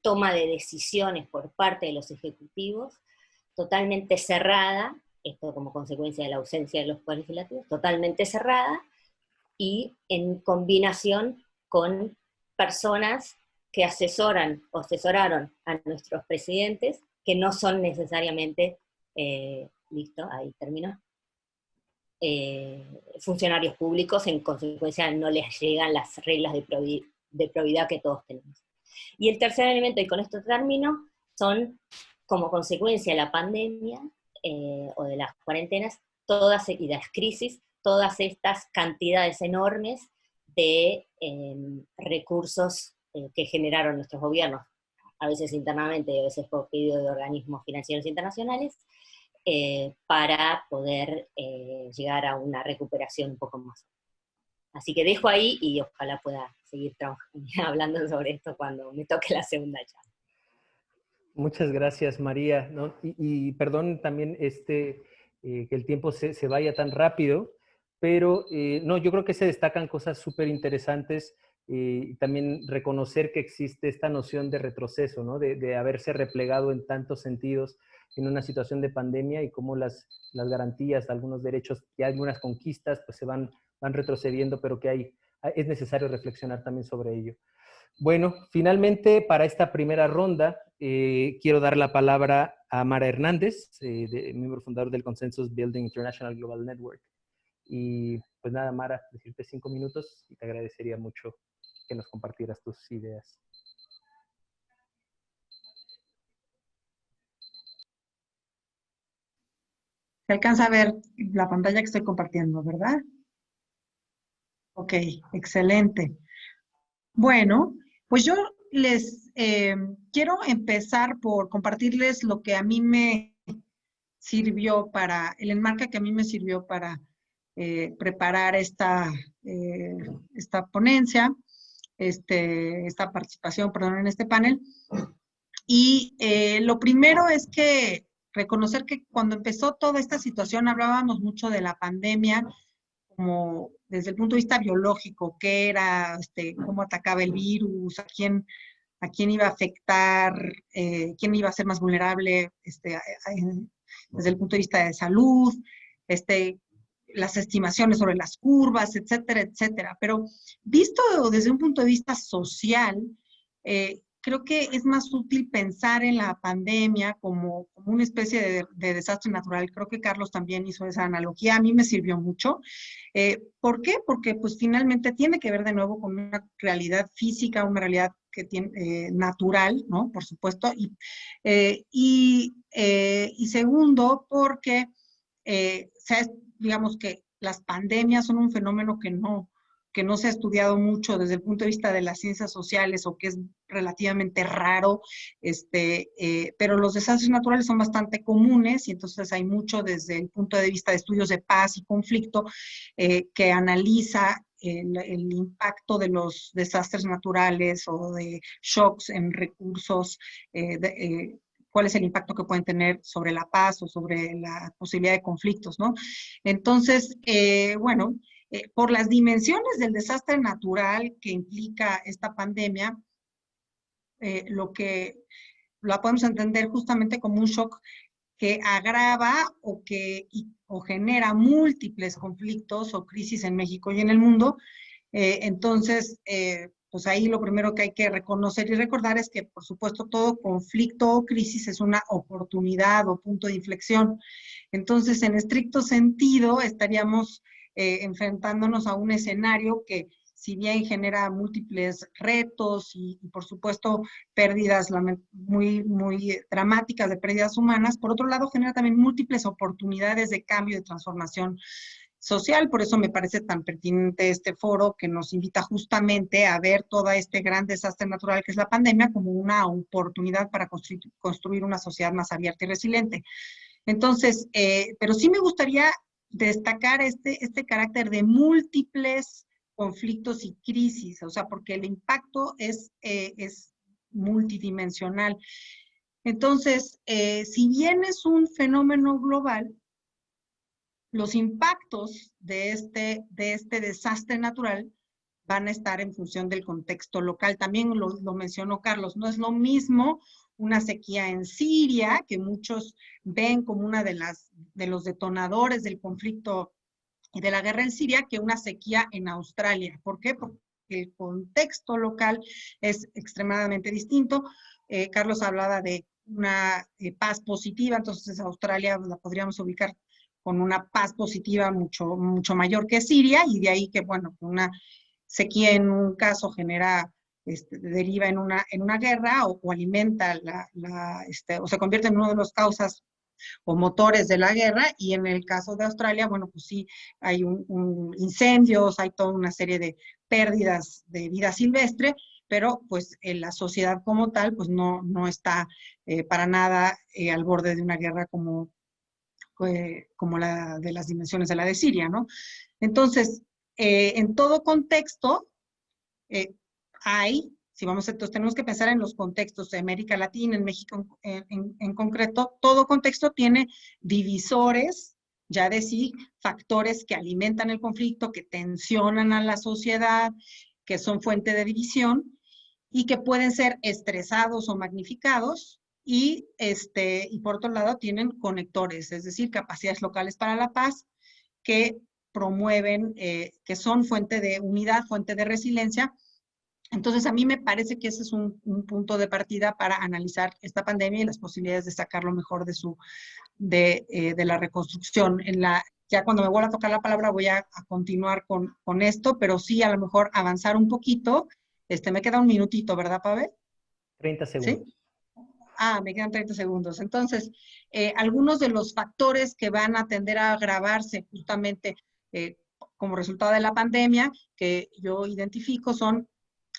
toma de decisiones por parte de los ejecutivos totalmente cerrada, esto como consecuencia de la ausencia de los poderes legislativos, totalmente cerrada, y en combinación con personas que asesoraron a nuestros presidentes, que no son necesariamente, listo, ahí termino, funcionarios públicos, en consecuencia no les llegan las reglas de probidad que todos tenemos. Y el tercer elemento, y con esto termino, son, como consecuencia de la pandemia, o de las cuarentenas, y de las crisis, todas estas cantidades enormes de recursos que generaron nuestros gobiernos, a veces internamente y a veces por pedido de organismos financieros internacionales, para poder llegar a una recuperación un poco más. Así que dejo ahí y ojalá pueda seguir hablando sobre esto cuando me toque la segunda charla. Muchas gracias, María, ¿no? Y perdón también que el tiempo se vaya tan rápido, pero no, yo creo que se destacan cosas súper interesantes y también reconocer que existe esta noción de retroceso, ¿no? De haberse replegado en tantos sentidos en una situación de pandemia y cómo las garantías, algunos derechos y algunas conquistas pues se van retrocediendo, pero que es necesario reflexionar también sobre ello. Bueno, finalmente para esta primera ronda quiero dar la palabra a Mara Hernández, miembro fundador del Consensus Building International Global Network. Y pues nada, Mara, decirte 5 minutos y te agradecería mucho que nos compartieras tus ideas. Se alcanza a ver la pantalla que estoy compartiendo, ¿verdad? Ok, excelente. Bueno, pues yo les quiero empezar por compartirles lo que a mí me sirvió el enmarque que a mí me sirvió para preparar esta ponencia, esta participación, perdón, en este panel. Y lo primero es que reconocer que cuando empezó toda esta situación hablábamos mucho de la pandemia, como desde el punto de vista biológico, qué era, cómo atacaba el virus, a quién iba a afectar, quién iba a ser más vulnerable, desde el punto de vista de salud, las estimaciones sobre las curvas, etcétera, etcétera. Pero visto desde un punto de vista social, creo que es más útil pensar en la pandemia como una especie de desastre natural. Creo que Carlos también hizo esa analogía. A mí me sirvió mucho. ¿Por qué? Porque pues finalmente tiene que ver de nuevo con una realidad física, una realidad que tiene, natural, ¿no? Por supuesto. Y segundo, porque digamos que las pandemias son un fenómeno que no se ha estudiado mucho desde el punto de vista de las ciencias sociales o que es relativamente raro, pero los desastres naturales son bastante comunes y entonces hay mucho desde el punto de vista de estudios de paz y conflicto que analiza el impacto de los desastres naturales o de shocks en recursos, cuál es el impacto que pueden tener sobre la paz o sobre la posibilidad de conflictos, ¿no? Entonces, bueno, por las dimensiones del desastre natural que implica esta pandemia, la podemos entender justamente como un shock que agrava o genera múltiples conflictos o crisis en México y en el mundo. Entonces, pues ahí lo primero que hay que reconocer y recordar es que, por supuesto, todo conflicto o crisis es una oportunidad o punto de inflexión. Entonces, en estricto sentido, estaríamos enfrentándonos a un escenario que, si bien genera múltiples retos y por supuesto, pérdidas muy, muy dramáticas de pérdidas humanas, por otro lado, genera también múltiples oportunidades de cambio y de transformación social. Por eso me parece tan pertinente este foro que nos invita justamente a ver todo este gran desastre natural que es la pandemia como una oportunidad para construir una sociedad más abierta y resiliente. Entonces, pero sí me gustaría destacar este carácter de múltiples conflictos y crisis, o sea, porque el impacto es multidimensional. Entonces, si bien es un fenómeno global, los impactos de este desastre natural van a estar en función del contexto local. También lo mencionó Carlos, no es lo mismo una sequía en Siria, que muchos ven como una de los detonadores del conflicto y de la guerra en Siria, que una sequía en Australia. ¿Por qué? Porque el contexto local es extremadamente distinto. Carlos hablaba de una paz positiva, entonces Australia la podríamos ubicar con una paz positiva mucho, mucho mayor que Siria, y de ahí que, bueno, una sequía en un caso deriva en una guerra o alimenta o se convierte en una de las causas o motores de la guerra, y en el caso de Australia, bueno, pues sí, hay incendios, hay toda una serie de pérdidas de vida silvestre, pero pues la sociedad como tal, pues no está para nada al borde de una guerra como la de las dimensiones de la de Siria, ¿no? Entonces, en todo contexto entonces tenemos que pensar en los contextos de América Latina, en México en concreto, todo contexto tiene divisores, ya decir, factores que alimentan el conflicto, que tensionan a la sociedad, que son fuente de división, y que pueden ser estresados o magnificados, y por otro lado tienen conectores, es decir, capacidades locales para la paz, que promueven, que son fuente de unidad, fuente de resiliencia. Entonces, a mí me parece que ese es un punto de partida para analizar esta pandemia y las posibilidades de sacar lo mejor de la reconstrucción. Ya cuando me vuelva a tocar la palabra voy a continuar con esto, pero sí a lo mejor avanzar un poquito. Me queda un minutito, ¿verdad, Pavel? 30 segundos. ¿Sí? Me quedan 30 segundos. Entonces, algunos de los factores que van a tender a agravarse justamente como resultado de la pandemia, que yo identifico son,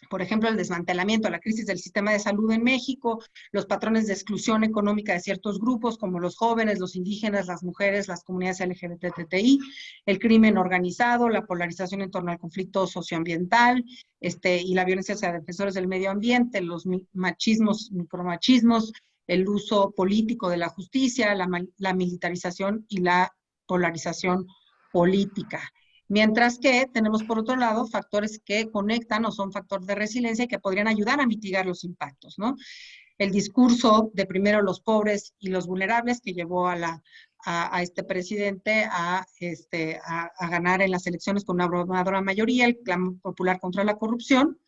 por ejemplo, el desmantelamiento, la crisis del sistema de salud en México, los patrones de exclusión económica de ciertos grupos, como los jóvenes, los indígenas, las mujeres, las comunidades LGBTI, el crimen organizado, la polarización en torno al conflicto socioambiental, y la violencia hacia defensores del medio ambiente, los machismos, micromachismos, el uso político de la justicia, la militarización y la polarización política. Mientras que tenemos, por otro lado, factores que conectan o son factores de resiliencia y que podrían ayudar a mitigar los impactos, ¿no? El discurso de primero los pobres y los vulnerables que llevó a este presidente a ganar en las elecciones con una abrumadora mayoría, el clamor popular contra la corrupción,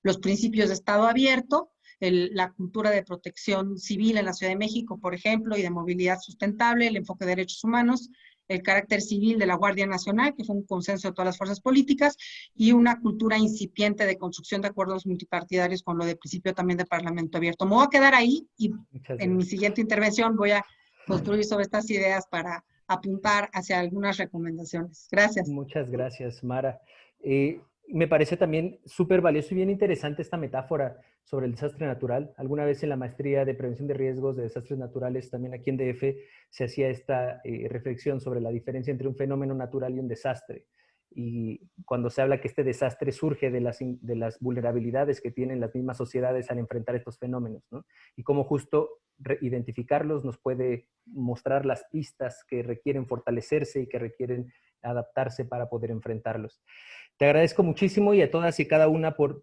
los principios de Estado abierto, la cultura de protección civil en la Ciudad de México, por ejemplo, y de movilidad sustentable, el enfoque de derechos humanos, el carácter civil de la Guardia Nacional, que fue un consenso de todas las fuerzas políticas, y una cultura incipiente de construcción de acuerdos multipartidarios con lo de principio también de Parlamento abierto. Me voy a quedar ahí y en mi siguiente intervención voy a construir sobre estas ideas para apuntar hacia algunas recomendaciones. Gracias. Muchas gracias, Mara. Me parece también súper valioso y bien interesante esta metáfora sobre el desastre natural. Alguna vez en la maestría de prevención de riesgos de desastres naturales, también aquí en DF, se hacía esta reflexión sobre la diferencia entre un fenómeno natural y un desastre. Y cuando se habla que este desastre surge de las vulnerabilidades que tienen las mismas sociedades al enfrentar estos fenómenos, ¿no? Y cómo justo identificarlos nos puede mostrar las pistas que requieren fortalecerse y que requieren adaptarse para poder enfrentarlos. Te agradezco muchísimo y a todas y cada una por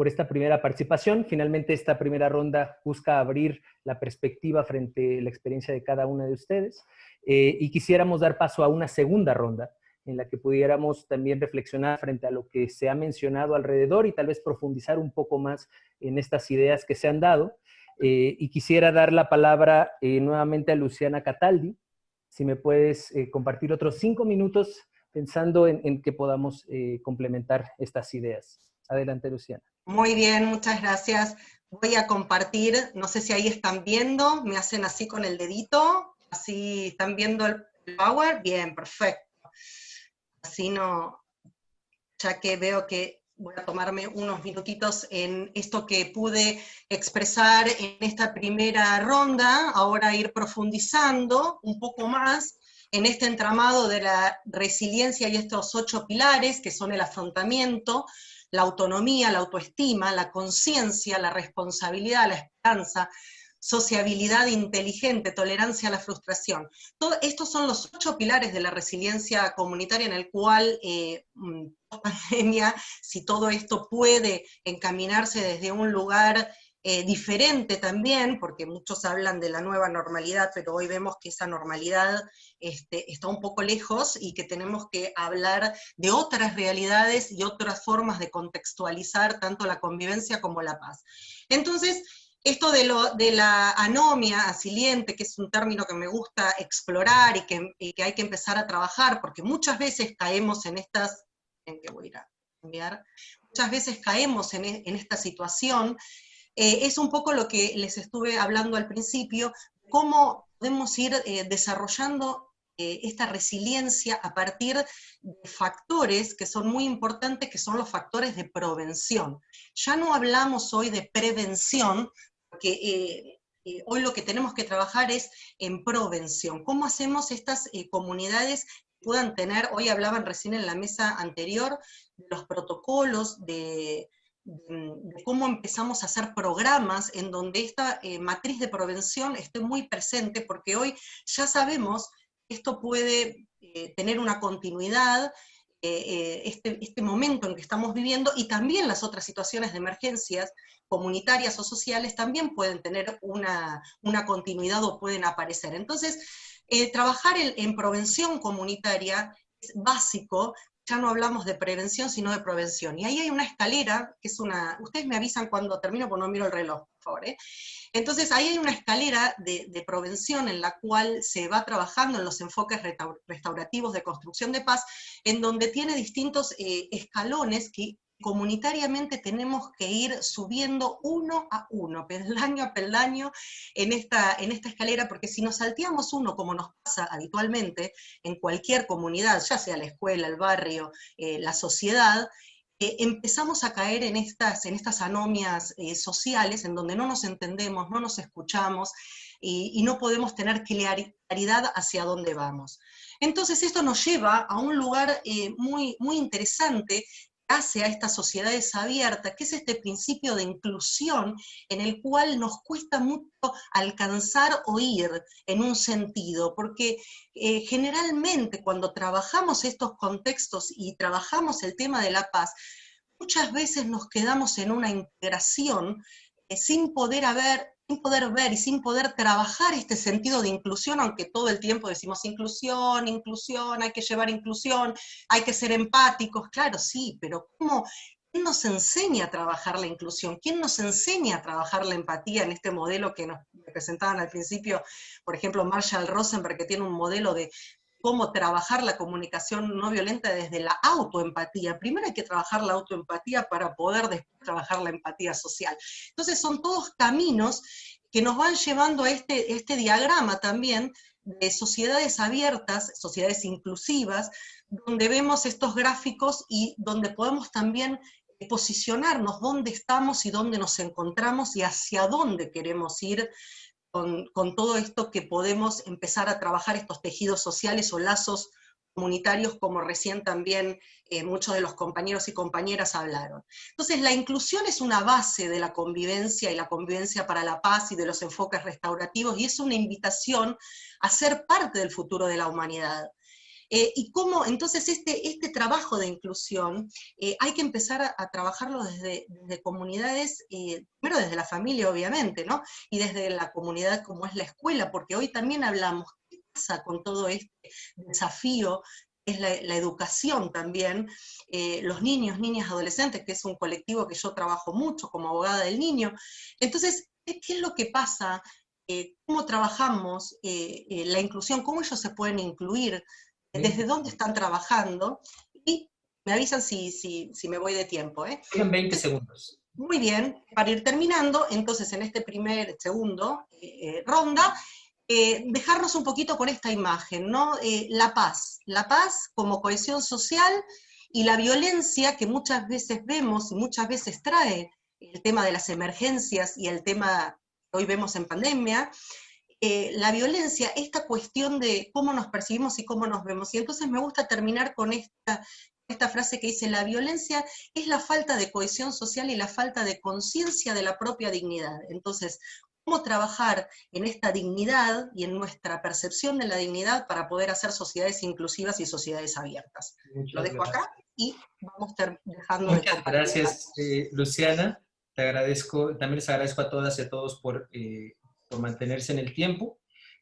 esta primera participación. Finalmente, esta primera ronda busca abrir la perspectiva frente a la experiencia de cada una de ustedes y quisiéramos dar paso a una segunda ronda en la que pudiéramos también reflexionar frente a lo que se ha mencionado alrededor y tal vez profundizar un poco más en estas ideas que se han dado. Y quisiera dar la palabra nuevamente a Luciana Cataldi. Si me puedes compartir otros 5 minutos pensando en que podamos complementar estas ideas. Adelante, Luciana. Muy bien, muchas gracias. Voy a compartir, no sé si ahí están viendo, me hacen así con el dedito, así están viendo el power, bien, perfecto. Así no, ya que veo que voy a tomarme unos minutitos en esto que pude expresar en esta primera ronda, ahora ir profundizando un poco más en este entramado de la resiliencia y estos 8 pilares que son el afrontamiento, la autonomía, la autoestima, la conciencia, la responsabilidad, la esperanza, sociabilidad inteligente, tolerancia a la frustración. Estos son los 8 pilares de la resiliencia comunitaria en el cual, pandemia, si todo esto puede encaminarse desde un lugar diferente también, porque muchos hablan de la nueva normalidad, pero hoy vemos que esa normalidad está un poco lejos y que tenemos que hablar de otras realidades y otras formas de contextualizar tanto la convivencia como la paz. Entonces, esto de la anomia asiliente, que es un término que me gusta explorar y que hay que empezar a trabajar, porque muchas veces caemos en estas, muchas veces caemos en esta situación. Es un poco lo que les estuve hablando al principio, cómo podemos ir desarrollando esta resiliencia a partir de factores que son muy importantes, que son los factores de prevención. Ya no hablamos hoy de prevención, porque hoy lo que tenemos que trabajar es en prevención. ¿Cómo hacemos estas comunidades puedan tener, hoy hablaban recién en la mesa anterior, de los protocolos, de cómo empezamos a hacer programas en donde esta matriz de prevención esté muy presente, porque hoy ya sabemos que esto puede tener una continuidad, este momento en que estamos viviendo, y también las otras situaciones de emergencias comunitarias o sociales también pueden tener una continuidad o pueden aparecer. Entonces, trabajar en prevención comunitaria es básico. Ya no hablamos de prevención, sino de prevención. Y ahí hay una escalera, que es una... Ustedes me avisan cuando termino, porque no miro el reloj, por favor. Entonces, ahí hay una escalera de prevención en la cual se va trabajando en los enfoques restaurativos de construcción de paz, en donde tiene distintos escalones que comunitariamente tenemos que ir subiendo uno a uno, peldaño a peldaño, en esta escalera, porque si nos salteamos uno, como nos pasa habitualmente en cualquier comunidad, ya sea la escuela, el barrio, la sociedad, empezamos a caer en estas anomias sociales, en donde no nos entendemos, no nos escuchamos, y no podemos tener claridad hacia dónde vamos. Entonces esto nos lleva a un lugar muy, muy interesante, hace a estas sociedades abiertas, que es este principio de inclusión en el cual nos cuesta mucho alcanzar o ir en un sentido, porque generalmente cuando trabajamos estos contextos y trabajamos el tema de la paz, muchas veces nos quedamos en una integración sin poder ver y sin poder trabajar este sentido de inclusión, aunque todo el tiempo decimos inclusión, inclusión, hay que llevar inclusión, hay que ser empáticos, claro, sí, pero ¿quién nos enseña a trabajar la inclusión? ¿Quién nos enseña a trabajar la empatía en este modelo que nos presentaban al principio? Por ejemplo, Marshall Rosenberg, que tiene un modelo de cómo trabajar la comunicación no violenta desde la autoempatía. Primero hay que trabajar la autoempatía para poder después trabajar la empatía social. Entonces son todos caminos que nos van llevando a este diagrama también de sociedades abiertas, sociedades inclusivas, donde vemos estos gráficos y donde podemos también posicionarnos dónde estamos y dónde nos encontramos y hacia dónde queremos ir con todo esto, que podemos empezar a trabajar estos tejidos sociales o lazos comunitarios, como recién también muchos de los compañeros y compañeras hablaron. Entonces, la inclusión es una base de la convivencia y la convivencia para la paz y de los enfoques restaurativos, y es una invitación a ser parte del futuro de la humanidad. Y cómo, entonces, este trabajo de inclusión hay que empezar a trabajarlo desde comunidades, primero desde la familia, obviamente, ¿no? Y desde la comunidad como es la escuela, porque hoy también hablamos, ¿qué pasa con todo este desafío? Es la educación también, los niños, niñas, adolescentes, que es un colectivo que yo trabajo mucho como abogada del niño. Entonces, ¿qué es lo que pasa? ¿Cómo trabajamos la inclusión? ¿Cómo ellos se pueden incluir? ¿Desde dónde están trabajando? Y me avisan si me voy de tiempo. Quedan 20 segundos. Muy bien, para ir terminando, entonces en este segundo ronda, dejarnos un poquito con esta imagen, ¿no? La paz como cohesión social, y la violencia que muchas veces vemos y muchas veces trae el tema de las emergencias y el tema que hoy vemos en pandemia. La violencia, esta cuestión de cómo nos percibimos y cómo nos vemos. Y entonces me gusta terminar con esta frase que dice: la violencia es la falta de cohesión social y la falta de conciencia de la propia dignidad. Entonces, ¿cómo trabajar en esta dignidad y en nuestra percepción de la dignidad para poder hacer sociedades inclusivas y sociedades abiertas? Lo dejo acá y vamos dejando Muchas gracias, Luciana. Te agradezco, también les agradezco a todas y a todos por mantenerse en el tiempo.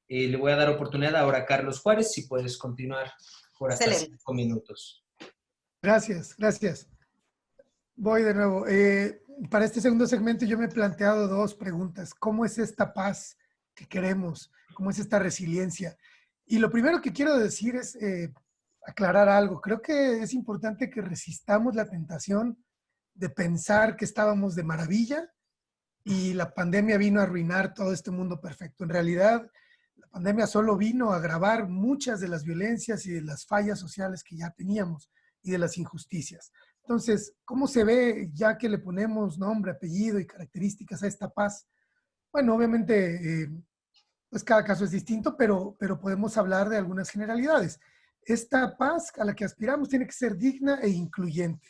Le voy a dar oportunidad ahora a Carlos Juárez, si puedes continuar por hasta 5 minutos. Gracias, gracias. Voy de nuevo. Para este segundo segmento yo me he planteado 2 preguntas. ¿Cómo es esta paz que queremos? ¿Cómo es esta resiliencia? Y lo primero que quiero decir es aclarar algo. Creo que es importante que resistamos la tentación de pensar que estábamos de maravilla y la pandemia vino a arruinar todo este mundo perfecto. En realidad, la pandemia solo vino a agravar muchas de las violencias y de las fallas sociales que ya teníamos y de las injusticias. Entonces, ¿cómo se ve ya que le ponemos nombre, apellido y características a esta paz? Bueno, obviamente, pues cada caso es distinto, pero podemos hablar de algunas generalidades. esta paz a la que aspiramos tiene que ser digna e incluyente.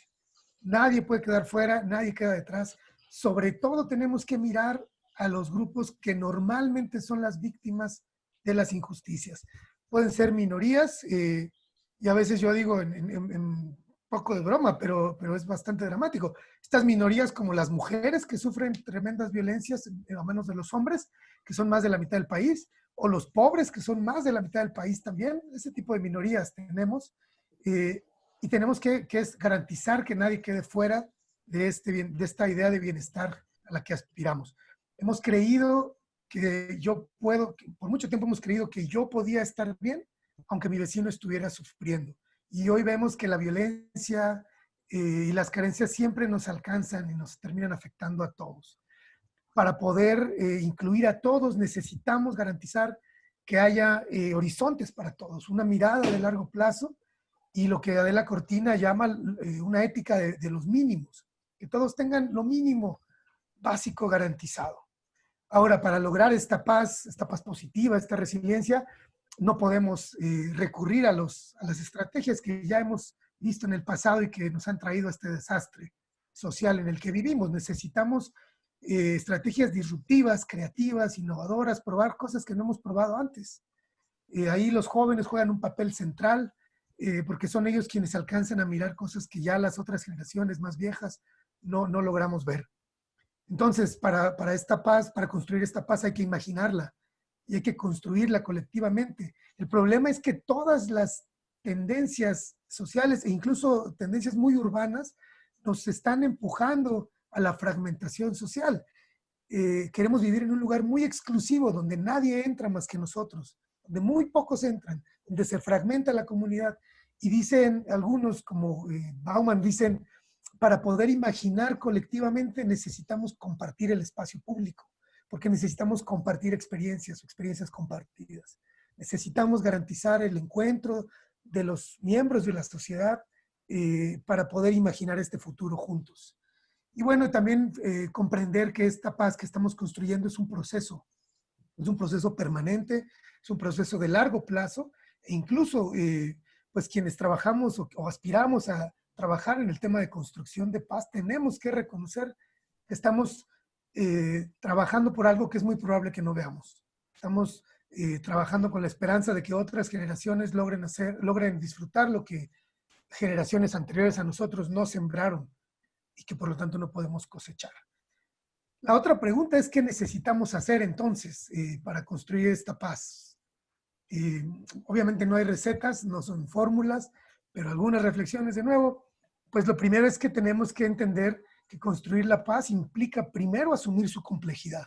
Nadie puede quedar fuera, nadie queda detrás. Sobre todo tenemos que mirar a los grupos que normalmente son las víctimas de las injusticias. Pueden ser minorías, y a veces yo digo en poco de broma, pero es bastante dramático. Estas minorías como las mujeres que sufren tremendas violencias a manos de los hombres, que son más de la mitad del país, o los pobres, que son más de la mitad del país también. Ese tipo de minorías tenemos. Y tenemos que garantizar que nadie quede fuera de esta idea de bienestar a la que aspiramos. Hemos creído que por mucho tiempo hemos creído que yo podía estar bien, aunque mi vecino estuviera sufriendo. Y hoy vemos que la violencia y las carencias siempre nos alcanzan y nos terminan afectando a todos. Para poder incluir a todos necesitamos garantizar que haya horizontes para todos, una mirada de largo plazo y lo que Adela Cortina llama una ética de los mínimos, que todos tengan lo mínimo básico garantizado. Ahora, para lograr esta paz positiva, esta resiliencia, no podemos recurrir a las estrategias que ya hemos visto en el pasado y que nos han traído a este desastre social en el que vivimos. Necesitamos estrategias disruptivas, creativas, innovadoras, probar cosas que no hemos probado antes. Ahí los jóvenes juegan un papel central, porque son ellos quienes alcanzan a mirar cosas que ya las otras generaciones más viejas no logramos ver. Entonces, para esta paz, para construir esta paz hay que imaginarla y hay que construirla colectivamente. El problema es que todas las tendencias sociales e incluso tendencias muy urbanas nos están empujando a la fragmentación social. Queremos vivir en un lugar muy exclusivo donde nadie entra más que nosotros, donde muy pocos entran, donde se fragmenta la comunidad. Y dicen algunos, como Bauman, dicen, para poder imaginar colectivamente necesitamos compartir el espacio público, porque necesitamos compartir experiencias compartidas. Necesitamos garantizar el encuentro de los miembros de la sociedad para poder imaginar este futuro juntos. Y bueno, también comprender que esta paz que estamos construyendo es un proceso permanente, es un proceso de largo plazo, e incluso pues quienes trabajamos o aspiramos a trabajar en el tema de construcción de paz, tenemos que reconocer que estamos trabajando por algo que es muy probable que no veamos. Estamos trabajando con la esperanza de que otras generaciones logren disfrutar lo que generaciones anteriores a nosotros no sembraron y que por lo tanto no podemos cosechar. La otra pregunta es, ¿qué necesitamos hacer entonces para construir esta paz? Obviamente no hay recetas, no son fórmulas, pero algunas reflexiones de nuevo. Pues lo primero es que tenemos que entender que construir la paz implica primero asumir su complejidad.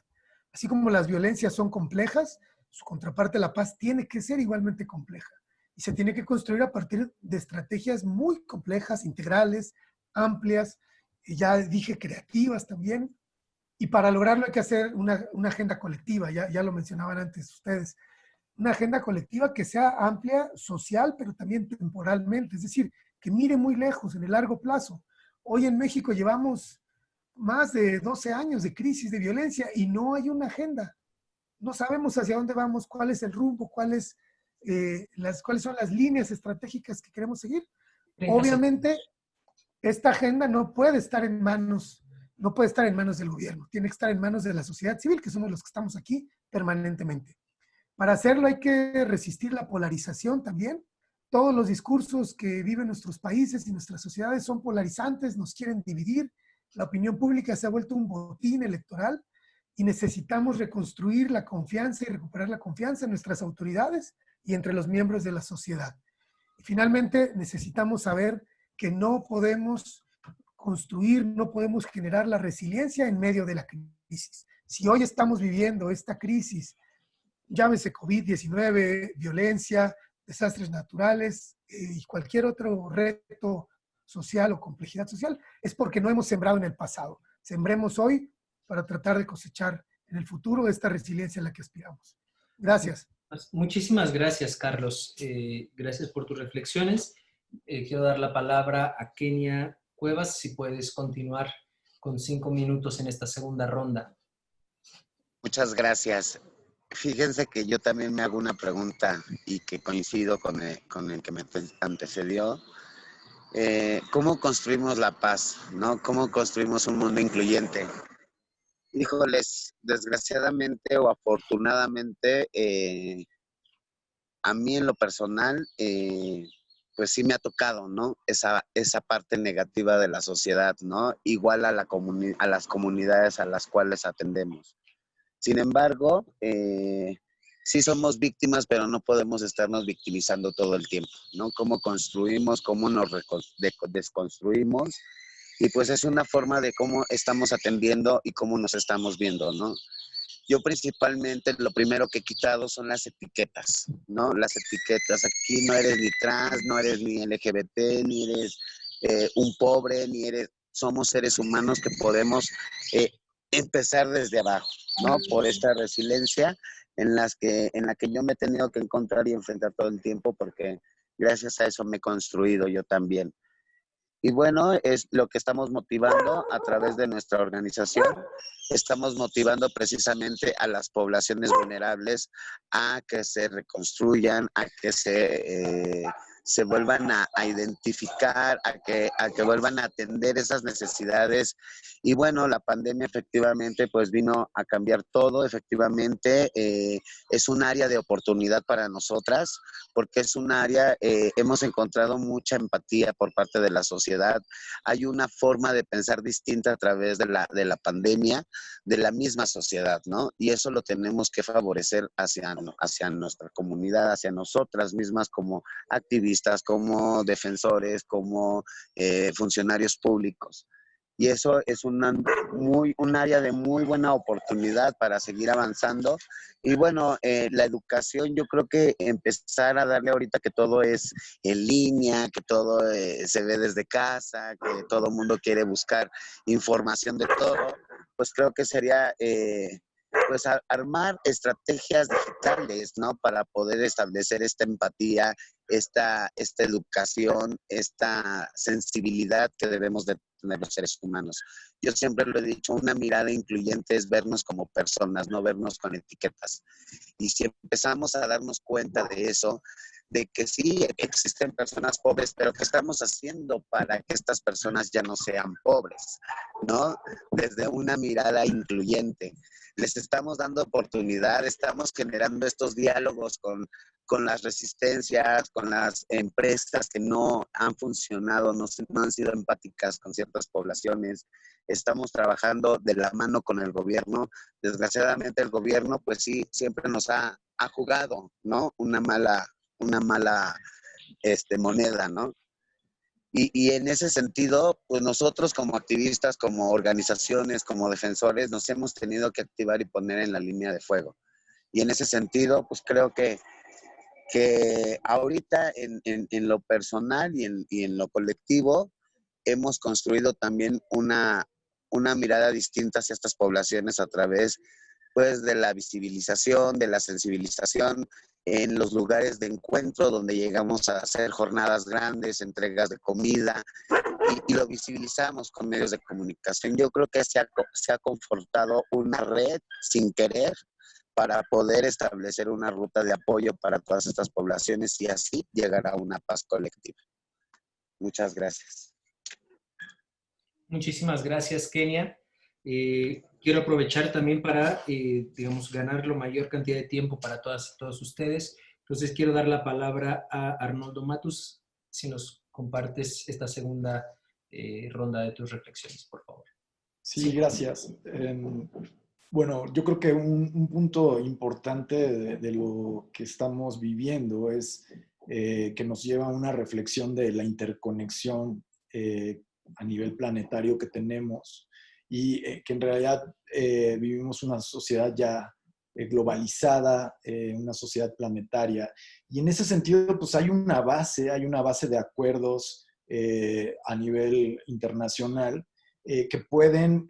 Así como las violencias son complejas, su contraparte, la paz, tiene que ser igualmente compleja. Y se tiene que construir a partir de estrategias muy complejas, integrales, amplias, y ya dije creativas también. Y para lograrlo hay que hacer una agenda colectiva, ya lo mencionaban antes ustedes. Una agenda colectiva que sea amplia, social, pero también temporalmente. Es decir, que mire muy lejos, en el largo plazo. Hoy en México llevamos más de 12 años de crisis, de violencia, y no hay una agenda. No sabemos hacia dónde vamos, cuál es el rumbo, cuáles son las líneas estratégicas que queremos seguir. Obviamente, esta agenda no puede estar en manos del gobierno. Tiene que estar en manos de la sociedad civil, que somos los que estamos aquí permanentemente. Para hacerlo hay que resistir la polarización también. Todos los discursos que viven nuestros países y nuestras sociedades son polarizantes, nos quieren dividir. La opinión pública se ha vuelto un botín electoral y necesitamos reconstruir la confianza y recuperar la confianza en nuestras autoridades y entre los miembros de la sociedad. Y finalmente, necesitamos saber que no podemos construir, no podemos generar la resiliencia en medio de la crisis. Si hoy estamos viviendo esta crisis, llámese COVID-19, violencia, desastres naturales y cualquier otro reto social o complejidad social, es porque no hemos sembrado en el pasado. Sembremos hoy para tratar de cosechar en el futuro esta resiliencia a la que aspiramos. Gracias. Muchísimas gracias, Carlos. Gracias por tus reflexiones. Quiero dar la palabra a Kenia Cuevas, si puedes continuar con 5 minutos en esta segunda ronda. Muchas gracias. fíjense que yo también me hago una pregunta y que coincido con el que me antecedió. ¿Cómo construimos la paz? ¿No? ¿Cómo construimos un mundo incluyente? Híjoles, desgraciadamente o afortunadamente, a mí en lo personal, pues sí me ha tocado, ¿no? Esa parte negativa de la sociedad, ¿no? Igual a a las comunidades a las cuales atendemos. Sin embargo, sí somos víctimas, pero no podemos estarnos victimizando todo el tiempo, ¿no? Cómo construimos, cómo nos desconstruimos, y pues es una forma de cómo estamos atendiendo y cómo nos estamos viendo, ¿no? Yo principalmente lo primero que he quitado son las etiquetas, ¿no? Las etiquetas. Aquí no eres ni trans, no eres ni LGBT, ni eres un pobre, ni eres... Somos seres humanos que podemos empezar desde abajo, ¿no? Por esta resiliencia en la que yo me he tenido que encontrar y enfrentar todo el tiempo, porque gracias a eso me he construido yo también. Y bueno, es lo que estamos motivando a través de nuestra organización. Estamos motivando precisamente a las poblaciones vulnerables a que se reconstruyan, a que se vuelvan a identificar, a que vuelvan a atender esas necesidades. Y bueno, la pandemia efectivamente pues vino a cambiar todo. Efectivamente es un área de oportunidad para nosotras, porque es un área, hemos encontrado mucha empatía por parte de la sociedad. Hay una forma de pensar distinta a través de la pandemia, de la misma sociedad, ¿no? Y eso lo tenemos que favorecer hacia nuestra comunidad, hacia nosotras mismas como activistas, como defensores, como funcionarios públicos. Y eso es un área de muy buena oportunidad para seguir avanzando. Y bueno, la educación, yo creo que empezar a darle ahorita que todo es en línea, que todo se ve desde casa, que todo el mundo quiere buscar información de todo, pues creo que sería pues armar estrategias digitales, ¿no? Para poder establecer esta empatía, esta educación, esta sensibilidad que debemos de tener los seres humanos. Yo siempre lo he dicho, una mirada incluyente es vernos como personas, no vernos con etiquetas. Y si empezamos a darnos cuenta de eso, de que sí existen personas pobres, pero ¿qué estamos haciendo para que estas personas ya no sean pobres? ¿No? Desde una mirada incluyente. Les estamos dando oportunidad, estamos generando estos diálogos con las resistencias, con las empresas que no han funcionado, no han sido empáticas con ciertas poblaciones. Estamos trabajando de la mano con el gobierno. Desgraciadamente el gobierno, pues sí, siempre nos ha jugado, ¿no? Una mala moneda, ¿no? Y en ese sentido, pues nosotros como activistas, como organizaciones, como defensores, nos hemos tenido que activar y poner en la línea de fuego. Y en ese sentido, pues creo que ahorita en lo personal y en lo colectivo, hemos construido también una mirada distinta hacia estas poblaciones a través pues de la visibilización, de la sensibilización en los lugares de encuentro donde llegamos a hacer jornadas grandes, entregas de comida y lo visibilizamos con medios de comunicación. Yo creo que se ha confortado una red sin querer para poder establecer una ruta de apoyo para todas estas poblaciones y así llegar a una paz colectiva. Muchas gracias. Muchísimas gracias, Kenia. Quiero aprovechar también para, digamos, ganar la mayor cantidad de tiempo para todos ustedes. Entonces, quiero dar la palabra a Arnoldo Matus, si nos compartes esta segunda ronda de tus reflexiones, por favor. Sí, gracias. Bueno, yo creo que un punto importante de lo que estamos viviendo es que nos lleva a una reflexión de la interconexión a nivel planetario que tenemos y que en realidad vivimos una sociedad ya globalizada, una sociedad planetaria. Y en ese sentido, pues hay una base de acuerdos a nivel internacional que pueden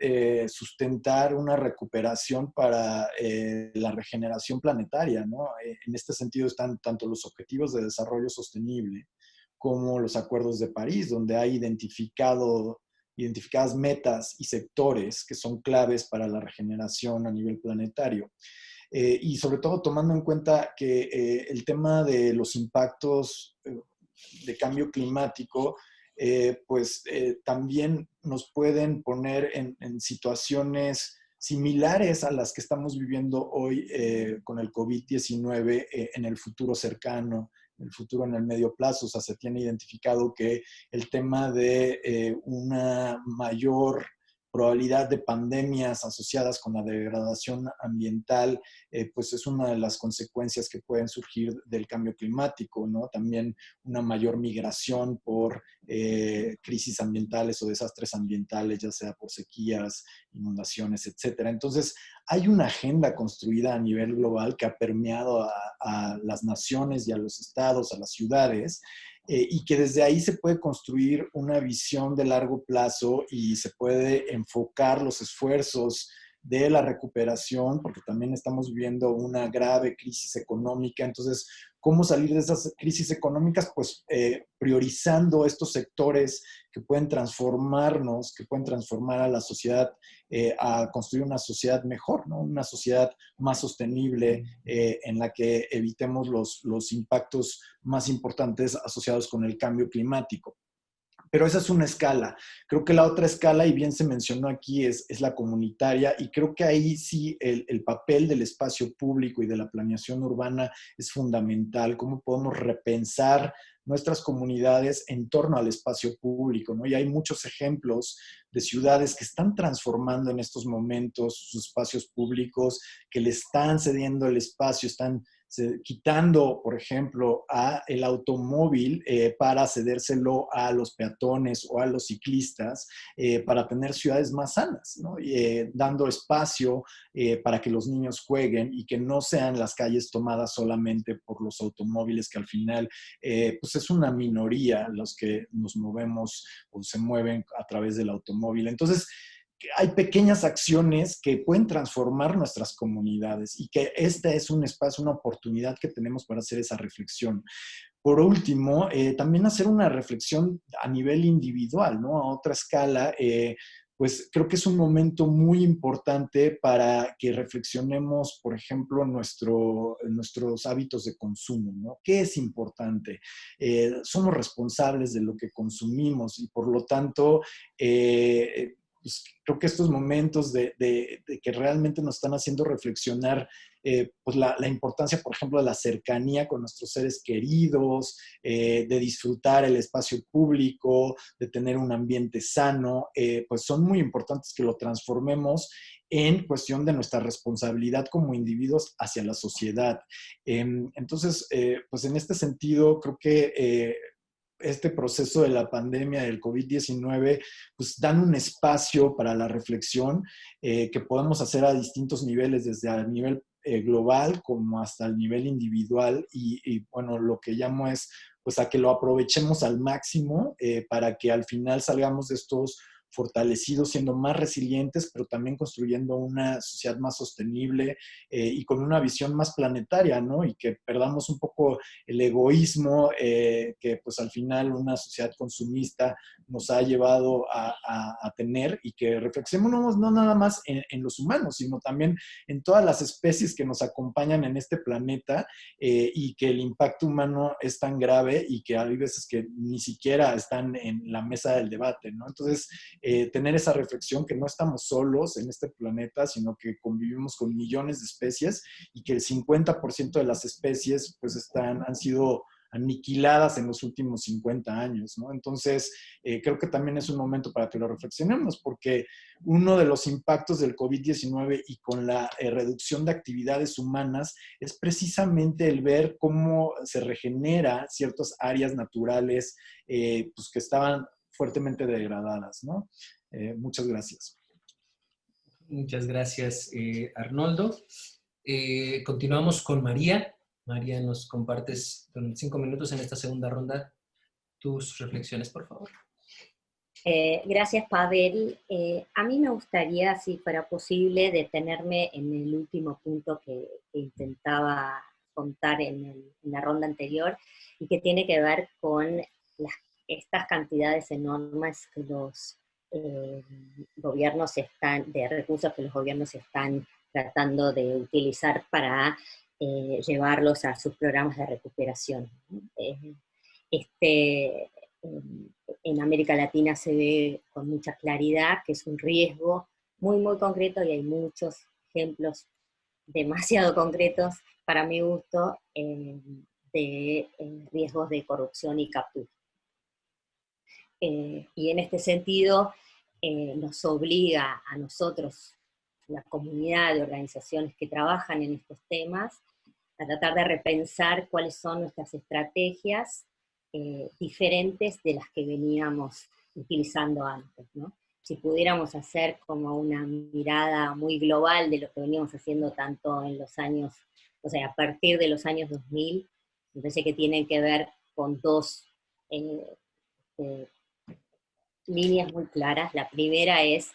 sustentar una recuperación para la regeneración planetaria, ¿no? En este sentido están tanto los Objetivos de Desarrollo Sostenible como los Acuerdos de París, donde hay identificadas metas y sectores que son claves para la regeneración a nivel planetario. y sobre todo tomando en cuenta que el tema de los impactos de cambio climático, también nos pueden poner en situaciones similares a las que estamos viviendo hoy con el COVID-19 en el futuro cercano, en el futuro en el medio plazo. O sea, se tiene identificado que el tema de una mayor probabilidad de pandemias asociadas con la degradación ambiental, pues es una de las consecuencias que pueden surgir del cambio climático, ¿no? También una mayor migración por crisis ambientales o desastres ambientales, ya sea por sequías, inundaciones, etcétera. Entonces, hay una agenda construida a nivel global que ha permeado a las naciones y a los estados, a las ciudades, y que desde ahí se puede construir una visión de largo plazo y se puede enfocar los esfuerzos de la recuperación, porque también estamos viviendo una grave crisis económica. Entonces, ¿cómo salir de esas crisis económicas? Pues priorizando estos sectores que pueden transformarnos, que pueden transformar a la sociedad, a construir una sociedad mejor, ¿no? Una sociedad más sostenible, en la que evitemos los impactos más importantes asociados con el cambio climático. Pero esa es una escala. Creo que la otra escala, y bien se mencionó aquí, es la comunitaria, y creo que ahí sí el papel del espacio público y de la planeación urbana es fundamental. ¿Cómo podemos repensar nuestras comunidades en torno al espacio público, ¿no? Y hay muchos ejemplos de ciudades que están transformando en estos momentos sus espacios públicos, que le están cediendo el espacio, están quitando, por ejemplo, el automóvil para cedérselo a los peatones o a los ciclistas, para tener ciudades más sanas, ¿no? Dando espacio para que los niños jueguen y que no sean las calles tomadas solamente por los automóviles, que al final pues es una minoría los que nos movemos o se mueven a través del automóvil. Entonces, hay pequeñas acciones que pueden transformar nuestras comunidades, y que este es un espacio, una oportunidad que tenemos para hacer esa reflexión. Por último, también hacer una reflexión a nivel individual, ¿no? A otra escala, pues creo que es un momento muy importante para que reflexionemos, por ejemplo, nuestros hábitos de consumo, ¿no? ¿Qué es importante? Somos responsables de lo que consumimos, y por lo tanto, pues creo que estos momentos de que realmente nos están haciendo reflexionar, pues la importancia, por ejemplo, de la cercanía con nuestros seres queridos, de disfrutar el espacio público, de tener un ambiente sano, pues son muy importantes que lo transformemos en cuestión de nuestra responsabilidad como individuos hacia la sociedad. Entonces, pues en este sentido, creo que este proceso de la pandemia del COVID-19, pues dan un espacio para la reflexión que podemos hacer a distintos niveles, desde el nivel global como hasta el nivel individual, y bueno, lo que llamo es pues a que lo aprovechemos al máximo para que al final salgamos de estos fortalecidos, siendo más resilientes, pero también construyendo una sociedad más sostenible y con una visión más planetaria, ¿no? Y que perdamos un poco el egoísmo que pues al final una sociedad consumista nos ha llevado a tener, y que reflexionemos no nada más en los humanos, sino también en todas las especies que nos acompañan en este planeta, y que el impacto humano es tan grave y que hay veces que ni siquiera están en la mesa del debate, ¿no? Entonces, tener esa reflexión que no estamos solos en este planeta, sino que convivimos con millones de especies, y que el 50% de las especies pues han sido aniquiladas en los últimos 50 años, ¿no? Entonces, creo que también es un momento para que lo reflexionemos, porque uno de los impactos del COVID-19 y con la reducción de actividades humanas es precisamente el ver cómo se regenera ciertas áreas naturales pues que estaban fuertemente degradadas, ¿no? Muchas gracias. Muchas gracias, Arnoldo. Continuamos con María. María, nos compartes en 5 minutos en esta segunda ronda tus reflexiones, por favor. Gracias, Pavel. A mí me gustaría, si fuera posible, detenerme en el último punto que intentaba contar en la ronda anterior, y que tiene que ver con estas cantidades enormes que los gobiernos de recursos que los gobiernos están tratando de utilizar para llevarlos a sus programas de recuperación. En América Latina se ve con mucha claridad que es un riesgo muy, muy concreto, y hay muchos ejemplos demasiado concretos, para mi gusto, de riesgos de corrupción y captura. Y en este sentido, nos obliga a nosotros, la comunidad de organizaciones que trabajan en estos temas, a tratar de repensar cuáles son nuestras estrategias diferentes de las que veníamos utilizando antes, ¿no? Si pudiéramos hacer como una mirada muy global de lo que veníamos haciendo tanto en los años, o sea, a partir de los años 2000, me parece que tienen que ver con dos líneas muy claras. La primera es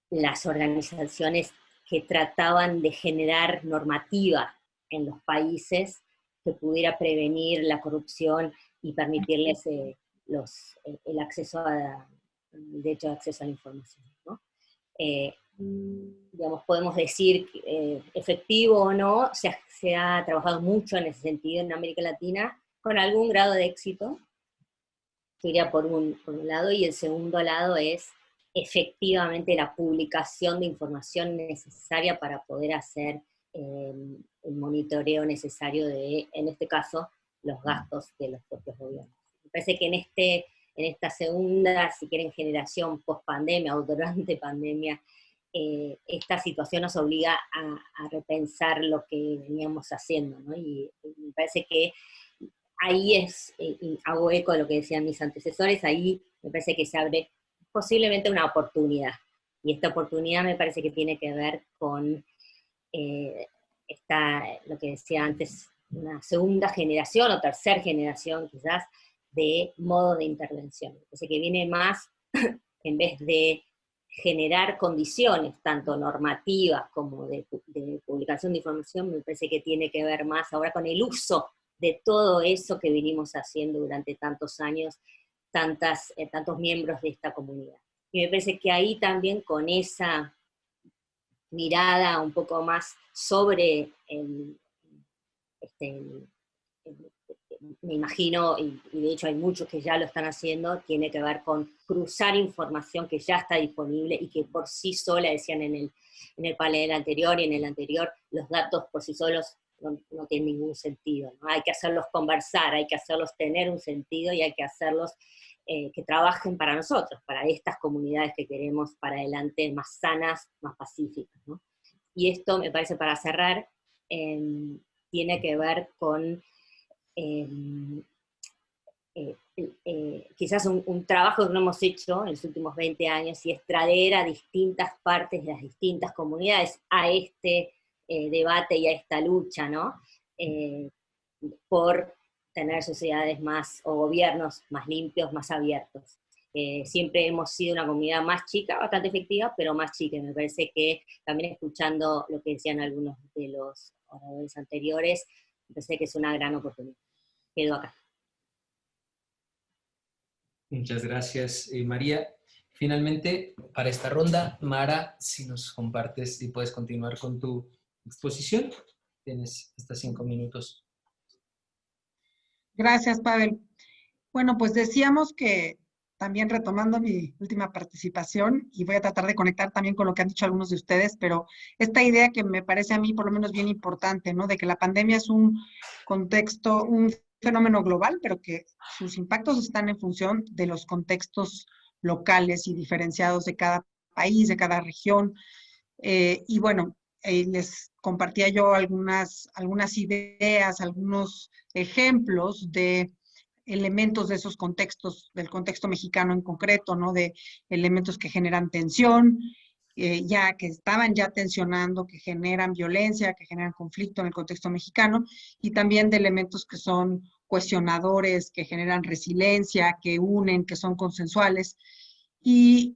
las organizaciones que trataban de generar normativa en los países que pudiera prevenir la corrupción y permitirles el acceso a el derecho de acceso a la información, ¿no? Digamos, podemos decir efectivo o no, se ha trabajado mucho en ese sentido en América Latina, con algún grado de éxito, que iría por un lado, y el segundo lado es efectivamente la publicación de información necesaria para poder hacer el monitoreo necesario de, en este caso, los gastos de los propios gobiernos. Me parece que en esta segunda, si quieren, generación post-pandemia o durante pandemia, esta situación nos obliga a repensar lo que veníamos haciendo, ¿no? Y me parece que ahí hago eco de lo que decían mis antecesores, ahí me parece que se abre posiblemente una oportunidad. Y esta oportunidad me parece que tiene que ver con lo que decía antes, una segunda generación o tercera generación quizás de modo de intervención. Me parece que viene más, en vez de generar condiciones, tanto normativas como de publicación de información, me parece que tiene que ver más ahora con el uso de todo eso que venimos haciendo durante tantos años, tantos miembros de esta comunidad. Y me parece que ahí también, con esa mirada un poco más sobre me imagino, y de hecho hay muchos que ya lo están haciendo, tiene que ver con cruzar información que ya está disponible y que por sí sola, decían en el panel anterior y en el anterior, los datos por sí solos no tienen ningún sentido, ¿no? Hay que hacerlos conversar, hay que hacerlos tener un sentido, y hay que hacerlos que trabajen para nosotros, para estas comunidades que queremos para adelante, más sanas, más pacíficas, ¿no? Y esto, me parece, para cerrar, tiene que ver con quizás un trabajo que no hemos hecho en los últimos 20 años, y es traer a distintas partes de las distintas comunidades a este debate y a esta lucha, ¿no? Por tener sociedades o gobiernos más limpios, más abiertos. Siempre hemos sido una comunidad más chica, bastante efectiva, pero más chica. Me parece que también, escuchando lo que decían algunos de los oradores anteriores, me parece que es una gran oportunidad. Quedo acá. Muchas gracias, María. Finalmente, para esta ronda, Mara, si nos compartes y puedes continuar con tu exposición, tienes hasta 5 minutos. Gracias, Pavel. Bueno, pues decíamos que, también retomando mi última participación, y voy a tratar de conectar también con lo que han dicho algunos de ustedes, pero esta idea que me parece a mí por lo menos bien importante, ¿no? De que la pandemia es un contexto, un fenómeno global, pero que sus impactos están en función de los contextos locales y diferenciados de cada país, de cada región. Y bueno, les compartía yo algunas ideas, algunos ejemplos de elementos de esos contextos, del contexto mexicano en concreto, ¿no? De elementos que generan tensión, ya que estaban ya tensionando, que generan violencia, que generan conflicto en el contexto mexicano, y también de elementos que son cuestionadores, que generan resiliencia, que unen, que son consensuales. Y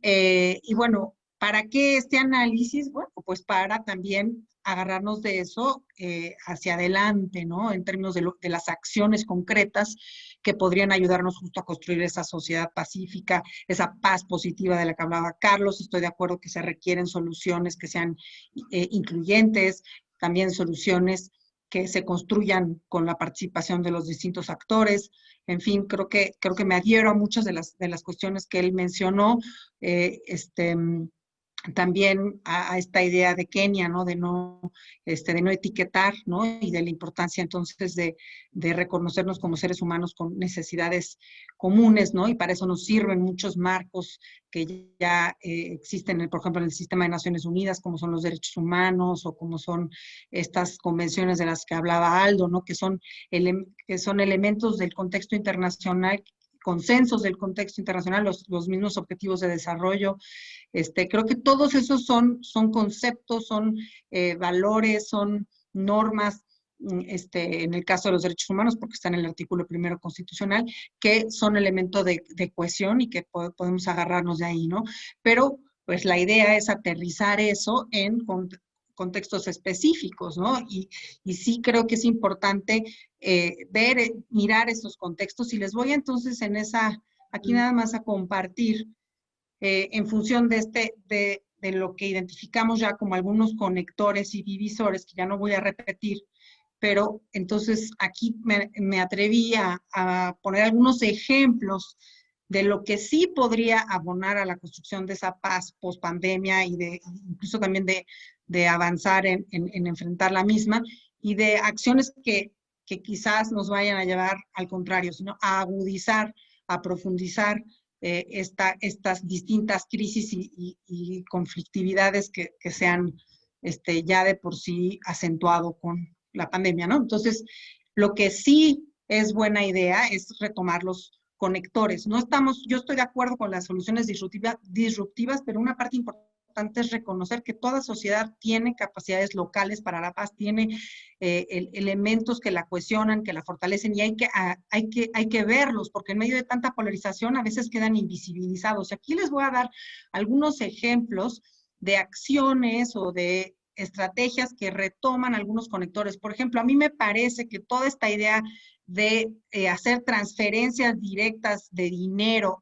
bueno, ¿para qué este análisis? Bueno, pues para también agarrarnos de eso hacia adelante, ¿no? En términos de las acciones concretas que podrían ayudarnos justo a construir esa sociedad pacífica, esa paz positiva de la que hablaba Carlos. Estoy de acuerdo que se requieren soluciones que sean incluyentes, también soluciones que se construyan con la participación de los distintos actores. En fin, creo que me adhiero a muchas de las cuestiones que él mencionó. También a esta idea de Kenia, ¿no? De no etiquetar, ¿no? Y de la importancia entonces de reconocernos como seres humanos con necesidades comunes, ¿no? Y para eso nos sirven muchos marcos que ya existen, por ejemplo, en el sistema de Naciones Unidas, como son los derechos humanos o como son estas convenciones de las que hablaba Aldo, ¿no? Que son elementos del contexto internacional, consensos del contexto internacional, los mismos objetivos de desarrollo. Creo que todos esos son conceptos, son valores, son normas, en el caso de los derechos humanos, porque está en el artículo 1 constitucional, que son elemento de cohesión y que podemos agarrarnos de ahí, ¿no? Pero, pues, la idea es aterrizar eso en contextos específicos, ¿no? Y sí creo que es importante mirar esos contextos, y les voy entonces aquí nada más a compartir en función de lo que identificamos ya como algunos conectores y divisores, que ya no voy a repetir, pero entonces aquí me atreví a poner algunos ejemplos de lo que sí podría abonar a la construcción de esa paz post-pandemia y incluso también de avanzar en enfrentar la misma, y de acciones que quizás nos vayan a llevar al contrario, sino a agudizar, a profundizar estas distintas crisis y conflictividades que se han ya de por sí acentuado con la pandemia, ¿no? Entonces, lo que sí es buena idea es retomar los conectores. Yo estoy de acuerdo con las soluciones disruptivas, pero una parte importante es reconocer que toda sociedad tiene capacidades locales para la paz, tiene elementos que la cohesionan, que la fortalecen, y hay que verlos, porque en medio de tanta polarización a veces quedan invisibilizados. Aquí les voy a dar algunos ejemplos de acciones o de estrategias que retoman algunos conectores. Por ejemplo, a mí me parece que toda esta idea de hacer transferencias directas de dinero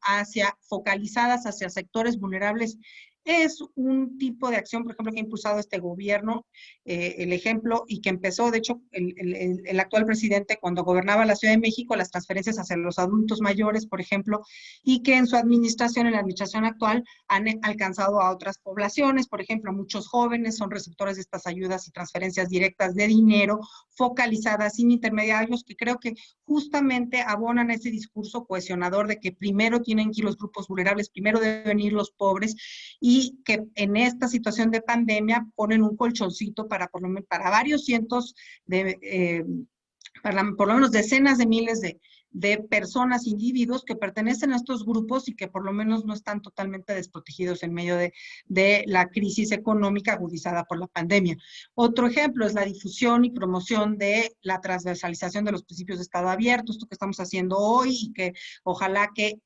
focalizadas hacia sectores vulnerables es un tipo de acción, por ejemplo, que ha impulsado este gobierno, el ejemplo, y que empezó, de hecho, el actual presidente cuando gobernaba la Ciudad de México, las transferencias hacia los adultos mayores, por ejemplo, y que en su administración, en la administración actual, han alcanzado a otras poblaciones. Por ejemplo, muchos jóvenes son receptores de estas ayudas y transferencias directas de dinero, focalizadas, sin intermediarios, que creo que justamente abonan ese discurso cohesionador de que primero tienen que ir los grupos vulnerables, primero deben ir los pobres, y que en esta situación de pandemia ponen un colchoncito para varios cientos por lo menos decenas de miles de personas, individuos que pertenecen a estos grupos y que por lo menos no están totalmente desprotegidos en medio de la crisis económica agudizada por la pandemia. Otro ejemplo es la difusión y promoción de la transversalización de los principios de Estado abierto, esto que estamos haciendo hoy, y que ojalá que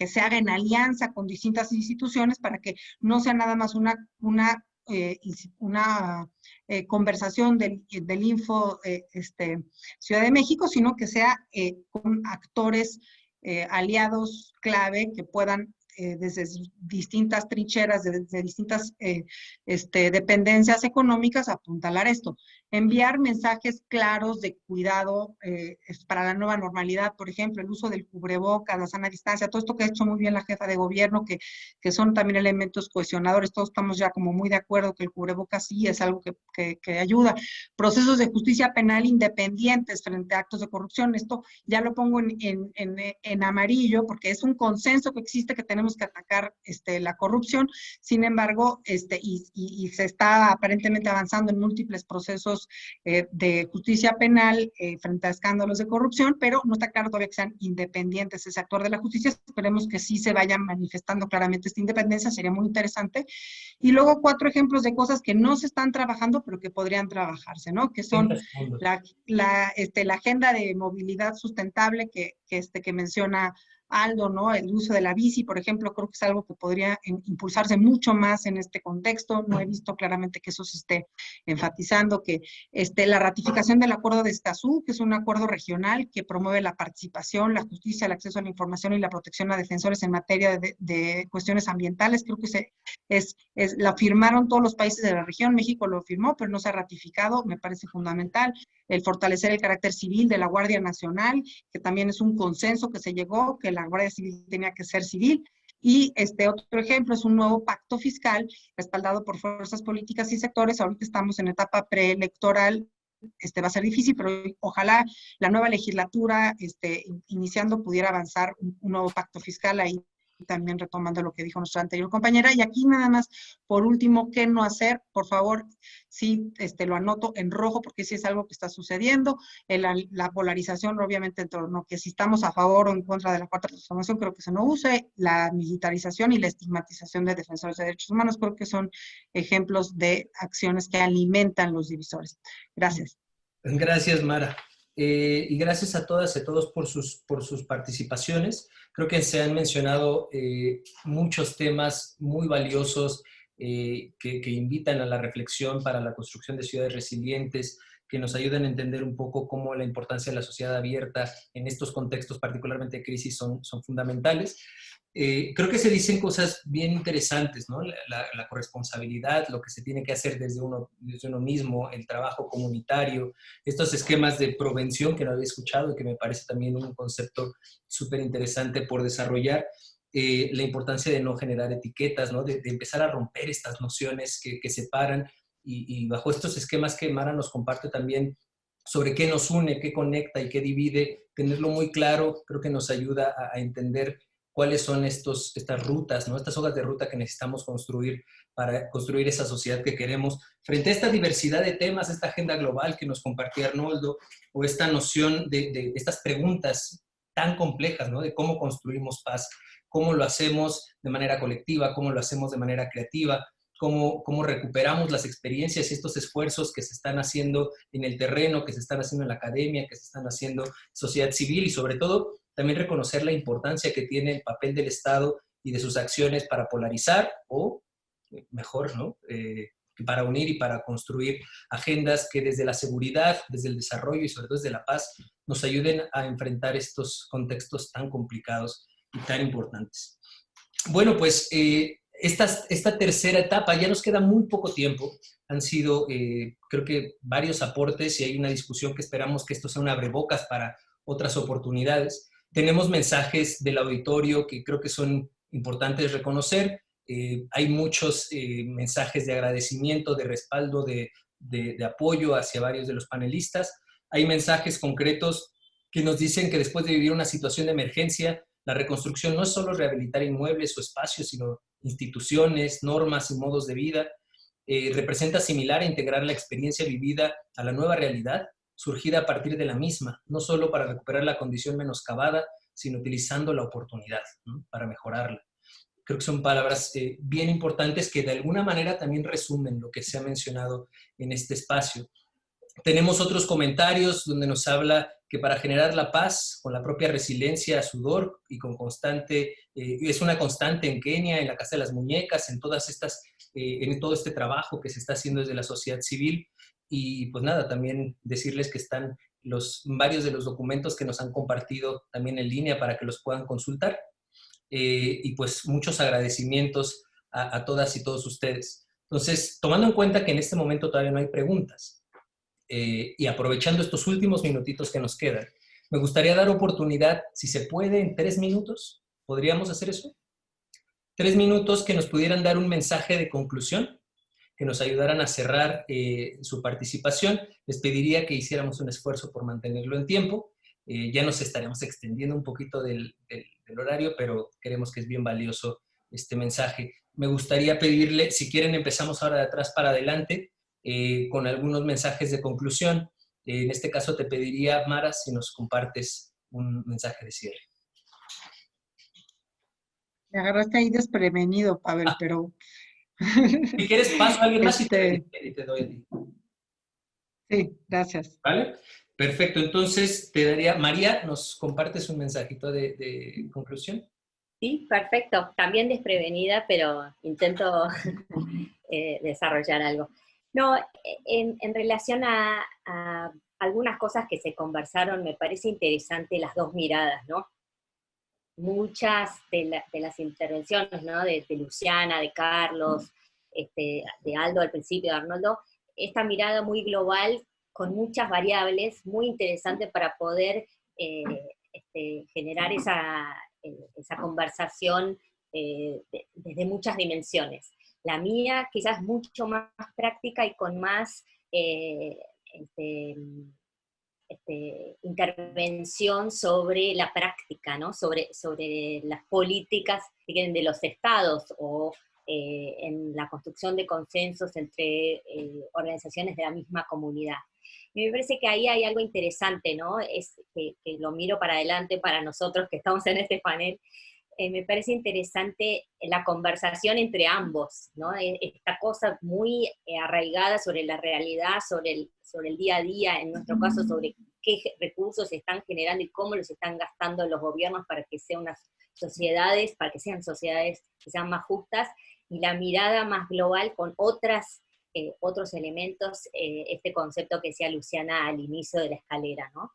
se haga en alianza con distintas instituciones para que no sea nada más una conversación del Info Ciudad de México, sino que sea con actores aliados clave que puedan desde distintas trincheras, desde distintas dependencias económicas, apuntalar esto. Enviar mensajes claros de cuidado para la nueva normalidad, por ejemplo, el uso del cubrebocas, la sana distancia, todo esto que ha hecho muy bien la jefa de gobierno, que son también elementos cohesionadores. Todos estamos ya como muy de acuerdo que el cubrebocas sí es algo que ayuda. Procesos de justicia penal independientes frente a actos de corrupción. Esto ya lo pongo en amarillo porque es un consenso que existe, que tenemos que atacar la corrupción. Sin embargo, y se está aparentemente avanzando en múltiples procesos de justicia penal frente a escándalos de corrupción, pero no está claro todavía que sean independientes ese actor de la justicia. Esperemos que sí se vaya manifestando claramente esta independencia, sería muy interesante. Y luego 4 ejemplos de cosas que no se están trabajando, pero que podrían trabajarse, ¿no? Que son la agenda de movilidad sustentable que menciona Aldo, ¿no? El uso de la bici, por ejemplo, creo que es algo que podría impulsarse mucho más en este contexto. No he visto claramente que eso se esté enfatizando, que la ratificación del Acuerdo de Escazú, que es un acuerdo regional que promueve la participación, la justicia, el acceso a la información y la protección a defensores en materia de cuestiones ambientales. Creo que la firmaron todos los países de la región. México lo firmó, pero no se ha ratificado. Me parece fundamental. El fortalecer el carácter civil de la Guardia Nacional, que también es un consenso que se llegó, que la Guardia Civil tenía que ser civil. Y otro ejemplo es un nuevo pacto fiscal respaldado por fuerzas políticas y sectores. Ahorita estamos en etapa preelectoral, va a ser difícil, pero ojalá la nueva legislatura, iniciando, pudiera avanzar un nuevo pacto fiscal ahí, también retomando lo que dijo nuestra anterior compañera. Y aquí nada más, por último, ¿qué no hacer? Por favor, sí, lo anoto en rojo, porque sí es algo que está sucediendo. La polarización, obviamente, en torno que si estamos a favor o en contra de la cuarta transformación, creo que se no use. La militarización y la estigmatización de defensores de derechos humanos, creo que son ejemplos de acciones que alimentan los divisores. Gracias. Gracias, Mara. Y gracias a todas y a todos por sus participaciones. Creo que se han mencionado muchos temas muy valiosos que invitan a la reflexión para la construcción de ciudades resilientes, que nos ayudan a entender un poco cómo la importancia de la sociedad abierta en estos contextos, particularmente de crisis, son fundamentales. Creo que se dicen cosas bien interesantes, ¿no? La corresponsabilidad, lo que se tiene que hacer desde uno mismo, el trabajo comunitario, estos esquemas de prevención que no había escuchado y que me parece también un concepto súper interesante por desarrollar. La importancia de no generar etiquetas, ¿no? De empezar a romper estas nociones que separan y bajo estos esquemas que Mara nos comparte también sobre qué nos une, qué conecta y qué divide, tenerlo muy claro, creo que nos ayuda a entender cuáles son estas rutas, ¿no? Estas hojas de ruta que necesitamos construir para construir esa sociedad que queremos. Frente a esta diversidad de temas, esta agenda global que nos compartía Arnoldo, o esta noción de estas preguntas tan complejas, ¿no? De cómo construimos paz, cómo lo hacemos de manera colectiva, cómo lo hacemos de manera creativa, cómo recuperamos las experiencias y estos esfuerzos que se están haciendo en el terreno, que se están haciendo en la academia, que se están haciendo en sociedad civil, y sobre todo también reconocer la importancia que tiene el papel del Estado y de sus acciones para polarizar o, mejor, ¿no? Para unir y para construir agendas que desde la seguridad, desde el desarrollo y sobre todo desde la paz nos ayuden a enfrentar estos contextos tan complicados y tan importantes. Bueno, pues esta tercera etapa, ya nos queda muy poco tiempo, han sido creo que varios aportes y hay una discusión que esperamos que esto sea un abrebocas para otras oportunidades. Tenemos mensajes del auditorio que creo que son importantes reconocer. Hay muchos mensajes de agradecimiento, de respaldo, de apoyo hacia varios de los panelistas. Hay mensajes concretos que nos dicen que después de vivir una situación de emergencia, la reconstrucción no es solo rehabilitar inmuebles o espacios, sino instituciones, normas y modos de vida. Representa asimilar e integrar la experiencia vivida a la nueva realidad, surgida a partir de la misma, no solo para recuperar la condición menoscabada, sino utilizando la oportunidad, ¿no? Para mejorarla. Creo que son palabras bien importantes que de alguna manera también resumen lo que se ha mencionado en este espacio. Tenemos otros comentarios donde nos habla que para generar la paz, con la propia resiliencia, sudor y con constante, es una constante en Kenia, en la Casa de las Muñecas, en todo este trabajo que se está haciendo desde la sociedad civil. Y pues nada, también decirles que están varios de los documentos que nos han compartido también en línea para que los puedan consultar. Y pues muchos agradecimientos a todas y todos ustedes. Entonces, tomando en cuenta que en este momento todavía no hay preguntas, y aprovechando estos últimos minutitos que nos quedan, me gustaría dar oportunidad, si se puede, en 3 minutos. ¿Podríamos hacer eso? 3 minutos que nos pudieran dar un mensaje de conclusión, que nos ayudaran a cerrar su participación. Les pediría que hiciéramos un esfuerzo por mantenerlo en tiempo. Ya nos estaremos extendiendo un poquito del horario, pero creemos que es bien valioso este mensaje. Me gustaría pedirle, si quieren empezamos ahora de atrás para adelante, con algunos mensajes de conclusión. En este caso te pediría, Mara, si nos compartes un mensaje de cierre. Me agarraste ahí desprevenido, Pavel, pero... Si quieres, paso a alguien más y te doy a ti. Sí, gracias. ¿Vale? Perfecto, entonces te daría, María, ¿nos compartes un mensajito de conclusión? Sí, perfecto. También desprevenida, pero intento desarrollar algo. No, en relación a algunas cosas que se conversaron, me parece interesante las dos miradas, ¿no? Muchas de las intervenciones, ¿no? De Luciana, de Carlos, de Aldo al principio, de Arnoldo, esta mirada muy global, con muchas variables, muy interesante para poder generar esa conversación desde muchas dimensiones. La mía quizás mucho más práctica y con más intervención sobre la práctica, ¿no? sobre las políticas de los estados o en la construcción de consensos entre organizaciones de la misma comunidad. Y me parece que ahí hay algo interesante, ¿no? Es que lo miro para adelante para nosotros que estamos en este panel. Me parece interesante la conversación entre ambos, ¿no? Esta cosa muy arraigada sobre la realidad, sobre el día a día, en nuestro caso, sobre qué recursos se están generando y cómo los están gastando los gobiernos para que sean sociedades que sean más justas, y la mirada más global con otros elementos, este concepto que decía Luciana al inicio de la escalera, ¿no?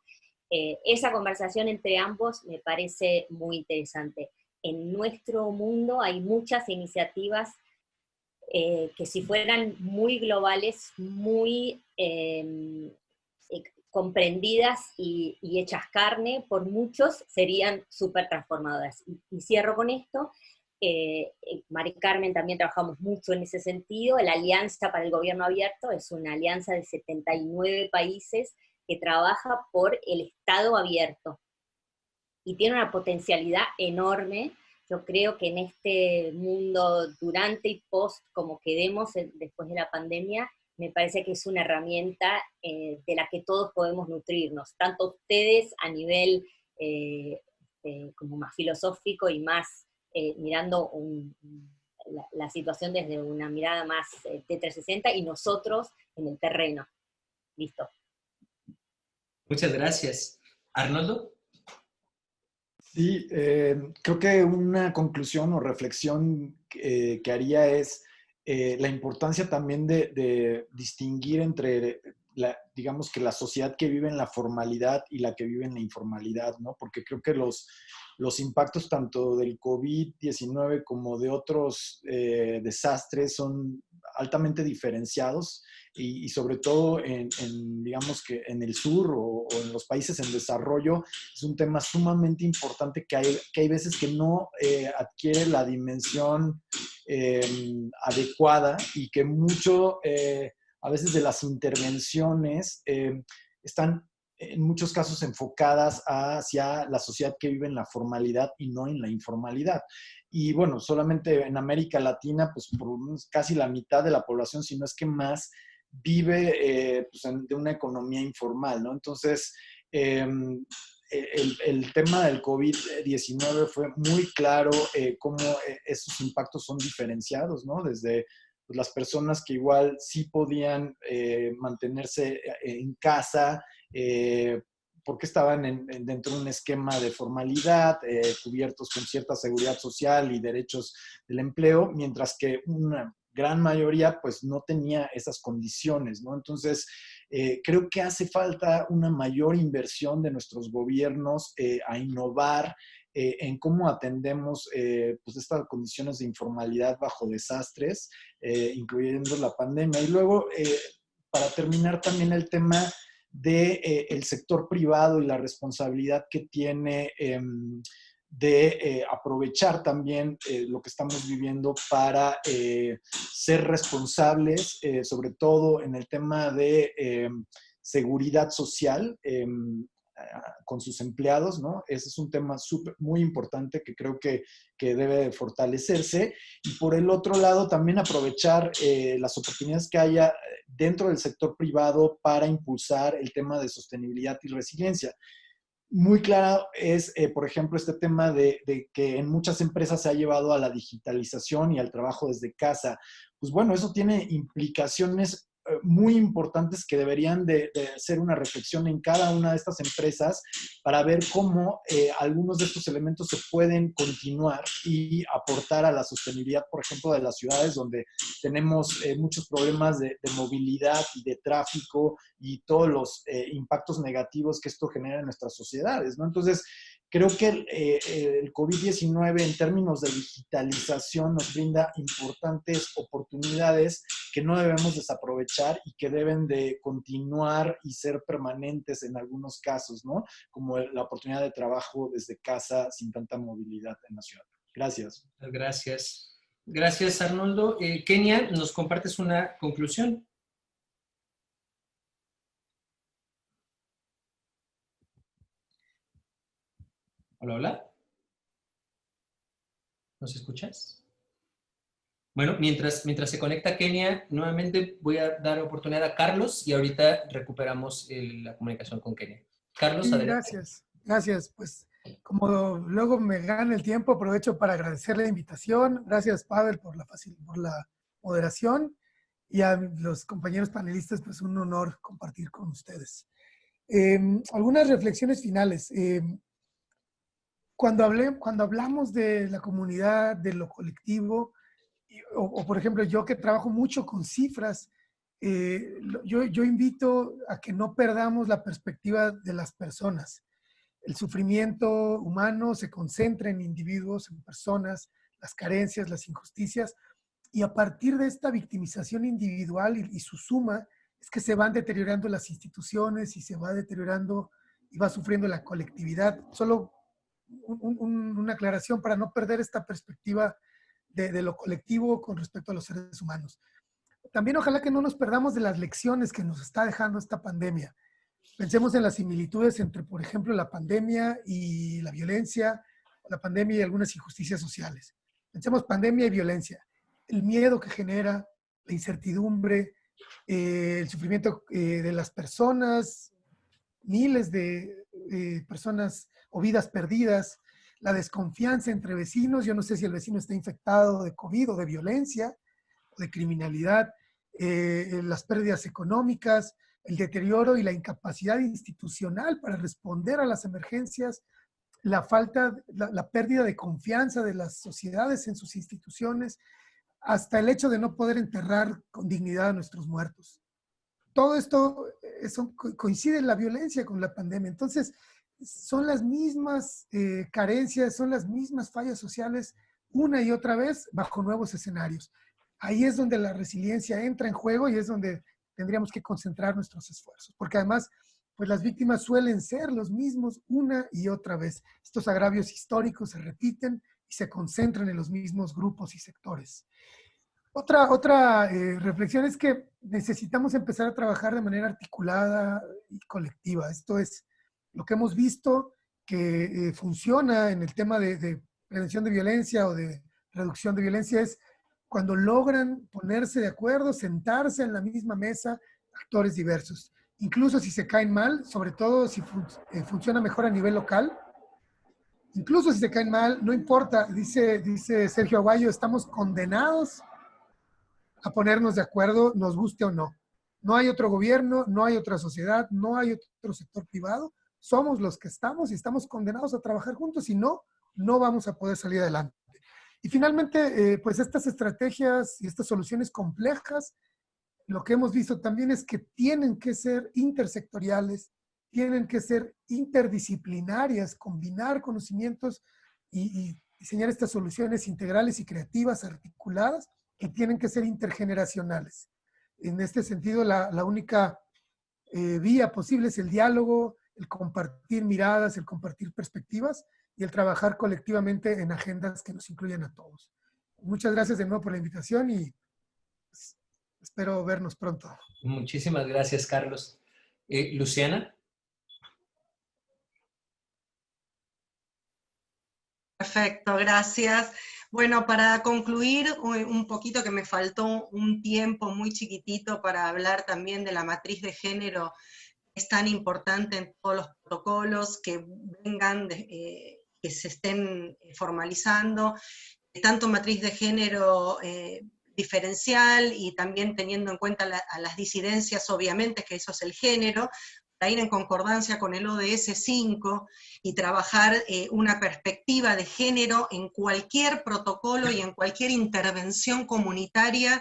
Esa conversación entre ambos me parece muy interesante. En nuestro mundo hay muchas iniciativas que si fueran muy globales, muy comprendidas y hechas carne por muchos, serían súper transformadoras. Y cierro con esto. Mari Carmen también trabajamos mucho en ese sentido. La Alianza para el Gobierno Abierto es una alianza de 79 países que trabaja por el Estado abierto y tiene una potencialidad enorme. Yo creo que en este mundo durante y post, como quedemos después de la pandemia, me parece que es una herramienta de la que todos podemos nutrirnos, tanto ustedes a nivel como más filosófico y más mirando la situación desde una mirada más de 360, y nosotros en el terreno. Listo. Muchas gracias. ¿Arnoldo? Sí, creo que una conclusión o reflexión que haría es la importancia también de distinguir entre, digamos que la sociedad que vive en la formalidad y la que vive en la informalidad, ¿no? Porque creo que los impactos tanto del COVID-19 como de otros desastres son altamente diferenciados y sobre todo digamos que en el sur o en los países en desarrollo es un tema sumamente importante que hay veces que no adquiere la dimensión adecuada y que mucho a veces de las intervenciones están en muchos casos enfocadas hacia la sociedad que vive en la formalidad y no en la informalidad. Y bueno, solamente en América Latina, pues por casi la mitad de la población, si no es que más, vive de una economía informal, ¿no? Entonces, el tema del COVID-19 fue muy claro cómo esos impactos son diferenciados, ¿no? Desde pues, las personas que igual sí podían mantenerse en casa, porque estaban dentro de un esquema de formalidad, cubiertos con cierta seguridad social y derechos del empleo, mientras que una gran mayoría pues no tenía esas condiciones, ¿no? Entonces, creo que hace falta una mayor inversión de nuestros gobiernos a innovar en cómo atendemos pues estas condiciones de informalidad bajo desastres, incluyendo la pandemia. Y luego, para terminar también el tema del sector privado y la responsabilidad que tiene de aprovechar también lo que estamos viviendo para ser responsables, sobre todo en el tema de seguridad social con sus empleados, ¿no? Ese es un tema muy importante que creo que debe fortalecerse. Y por el otro lado, también aprovechar las oportunidades que haya dentro del sector privado para impulsar el tema de sostenibilidad y resiliencia. Muy claro es, por ejemplo, este tema de que en muchas empresas se ha llevado a la digitalización y al trabajo desde casa. Pues bueno, eso tiene implicaciones muy importantes que deberían de hacer una reflexión en cada una de estas empresas para ver cómo algunos de estos elementos se pueden continuar y aportar a la sostenibilidad, por ejemplo, de las ciudades donde tenemos muchos problemas de movilidad y de tráfico y todos los impactos negativos que esto genera en nuestras sociedades, ¿no? Entonces, creo que el COVID-19 en términos de digitalización nos brinda importantes oportunidades que no debemos desaprovechar y que deben de continuar y ser permanentes en algunos casos, ¿no? Como la oportunidad de trabajo desde casa sin tanta movilidad en la ciudad. Gracias. Gracias. Gracias, Arnoldo. Kenia, ¿nos compartes una conclusión? Hola, hola. ¿Nos escuchas? Bueno, mientras se conecta Kenia, nuevamente voy a dar oportunidad a Carlos y ahorita recuperamos la comunicación con Kenia. Carlos, Sí, adelante. gracias. Gracias. Pues como luego me gana el tiempo, aprovecho para agradecer la invitación. Gracias, Pavel, por la moderación. Y a los compañeros panelistas, pues un honor compartir con ustedes. Algunas reflexiones finales. Cuando hablamos de la comunidad, de lo colectivo, o por ejemplo, yo que trabajo mucho con cifras, yo invito a que no perdamos la perspectiva de las personas. El sufrimiento humano se concentra en individuos, en personas, las carencias, las injusticias, y a partir de esta victimización individual y su suma, es que se van deteriorando las instituciones y se va deteriorando y va sufriendo la colectividad. Solo una aclaración para no perder esta perspectiva de lo colectivo con respecto a los seres humanos. También ojalá que no nos perdamos de las lecciones que nos está dejando esta pandemia. Pensemos en las similitudes entre, por ejemplo, la pandemia y la violencia, la pandemia y algunas injusticias sociales. Pensemos pandemia y violencia. El miedo que genera, la incertidumbre, el sufrimiento de las personas, miles de personas o vidas perdidas, la desconfianza entre vecinos. Yo no sé si el vecino está infectado de COVID o de violencia o de criminalidad, las pérdidas económicas, el deterioro y la incapacidad institucional para responder a las emergencias, la pérdida de confianza de las sociedades en sus instituciones, hasta el hecho de no poder enterrar con dignidad a nuestros muertos. Todo esto coincide en la violencia con la pandemia. Entonces, son las mismas carencias, son las mismas fallas sociales una y otra vez bajo nuevos escenarios. Ahí es donde la resiliencia entra en juego y es donde tendríamos que concentrar nuestros esfuerzos, porque además, pues las víctimas suelen ser los mismos una y otra vez. Estos agravios históricos se repiten y se concentran en los mismos grupos y sectores. Otra reflexión es que necesitamos empezar a trabajar de manera articulada y colectiva. Esto es lo que hemos visto que funciona en el tema de prevención de violencia o de reducción de violencia, es cuando logran ponerse de acuerdo, sentarse en la misma mesa actores diversos. Incluso si se caen mal, sobre todo si funciona mejor a nivel local, incluso si se caen mal, no importa, dice Sergio Aguayo, estamos condenados a ponernos de acuerdo, nos guste o no. No hay otro gobierno, no hay otra sociedad, no hay otro sector privado. Somos los que estamos y estamos condenados a trabajar juntos, y no vamos a poder salir adelante. Y finalmente, pues estas estrategias y estas soluciones complejas, lo que hemos visto también es que tienen que ser intersectoriales, tienen que ser interdisciplinarias, combinar conocimientos y diseñar estas soluciones integrales y creativas, articuladas, y tienen que ser intergeneracionales. En este sentido, la única vía posible es el diálogo, el compartir miradas, el compartir perspectivas y el trabajar colectivamente en agendas que nos incluyan a todos. Muchas gracias de nuevo por la invitación y pues, espero vernos pronto. Muchísimas gracias, Carlos. Luciana. Perfecto, gracias. Bueno, para concluir un poquito, que me faltó un tiempo muy chiquitito para hablar también de la matriz de género, es tan importante en todos los protocolos que vengan, que se estén formalizando, tanto matriz de género, diferencial y también teniendo en cuenta a las disidencias, obviamente, que eso es el género, para ir en concordancia con el ODS 5 y trabajar una perspectiva de género en cualquier protocolo y en cualquier intervención comunitaria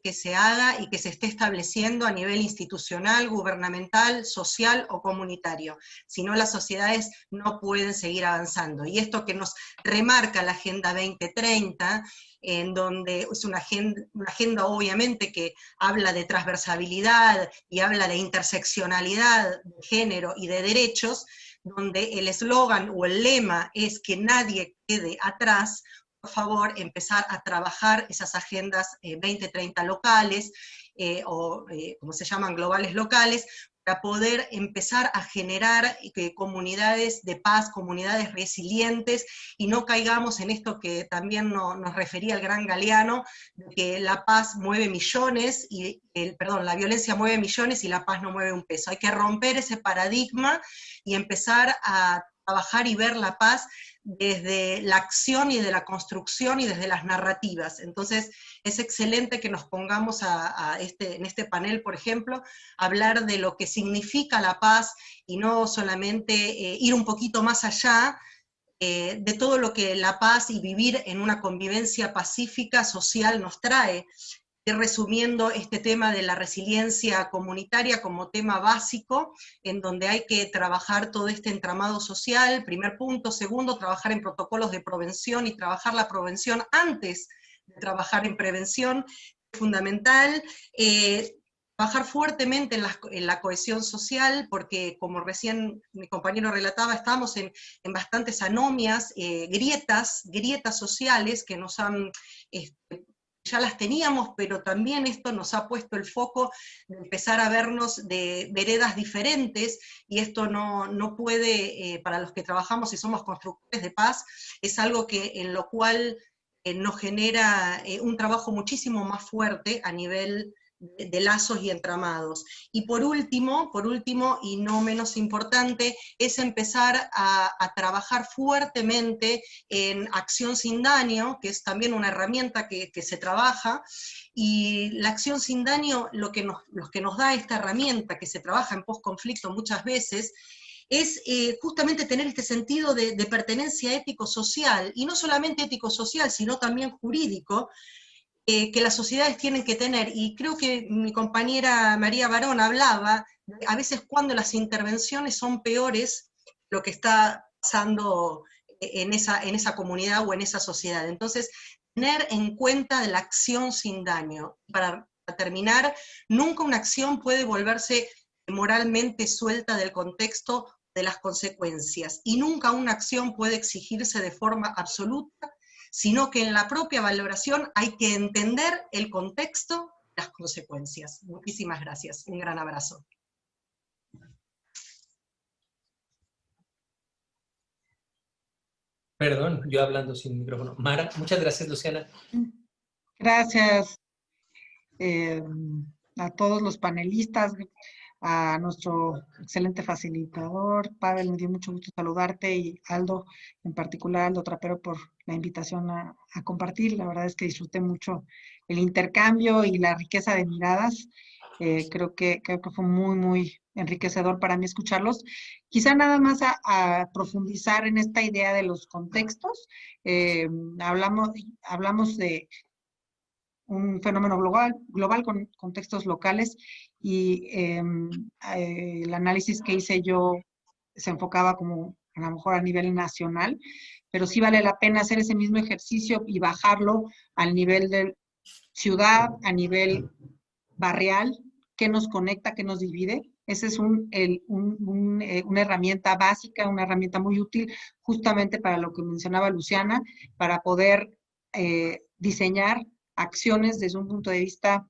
que se haga y que se esté estableciendo a nivel institucional, gubernamental, social o comunitario. Si no, las sociedades no pueden seguir avanzando. Y esto que nos remarca la Agenda 2030, en donde es una agenda obviamente que habla de transversalidad y habla de interseccionalidad de género y de derechos, donde el eslogan o el lema es que nadie quede atrás. Por favor, empezar a trabajar esas agendas 2030 locales, como se llaman, globales locales, para poder empezar a generar comunidades de paz, comunidades resilientes, y no caigamos en esto que también nos refería el gran Galeano, de que la paz mueve millones, la violencia mueve millones y la paz no mueve un peso. Hay que romper ese paradigma y empezar a trabajar y ver la paz desde la acción y de la construcción y desde las narrativas. Entonces, es excelente que nos pongamos en este panel, por ejemplo, a hablar de lo que significa la paz y no solamente ir un poquito más allá de todo lo que la paz y vivir en una convivencia pacífica social nos trae. Resumiendo este tema de la resiliencia comunitaria como tema básico, en donde hay que trabajar todo este entramado social, primer punto. Segundo, trabajar en protocolos de prevención y trabajar la prevención antes de trabajar en prevención, fundamental. Trabajar fuertemente en la cohesión social, porque como recién mi compañero relataba, estamos en bastantes anomias, grietas sociales que nos han... ya las teníamos, pero también esto nos ha puesto el foco de empezar a vernos de veredas diferentes, y esto no puede, para los que trabajamos y somos constructores de paz, es algo en lo cual nos genera un trabajo muchísimo más fuerte a nivel de lazos y entramados. Y por último, y no menos importante, es empezar a trabajar fuertemente en acción sin daño, que es también una herramienta que se trabaja, y la acción sin daño, lo que nos da esta herramienta, que se trabaja en posconflicto muchas veces, es justamente tener este sentido de pertenencia ético-social, y no solamente ético-social, sino también jurídico, que las sociedades tienen que tener. Y creo que mi compañera María Barón hablaba de a veces cuando las intervenciones son peores lo que está pasando en esa comunidad o en esa sociedad. Entonces, tener en cuenta de la acción sin daño. Para terminar, nunca una acción puede volverse moralmente suelta del contexto de las consecuencias, y nunca una acción puede exigirse de forma absoluta, sino que en la propia valoración hay que entender el contexto, las consecuencias. Muchísimas gracias. Un gran abrazo. Perdón, yo hablando sin micrófono. Mara, muchas gracias, Luciana. Gracias a todos los panelistas, a nuestro excelente facilitador, Pavel, me dio mucho gusto saludarte, y Aldo, en particular, Aldo Trapero, por la invitación a compartir. La verdad es que disfruté mucho el intercambio y la riqueza de miradas. Creo que fue muy, muy enriquecedor para mí escucharlos. Quizá nada más a profundizar en esta idea de los contextos. Hablamos de un fenómeno global con contextos locales, y el análisis que hice yo se enfocaba como a lo mejor a nivel nacional, pero sí vale la pena hacer ese mismo ejercicio y bajarlo al nivel de ciudad, a nivel barrial, qué nos conecta, qué nos divide. Esa es una herramienta básica, una herramienta muy útil justamente para lo que mencionaba Luciana, para poder diseñar acciones desde un punto de vista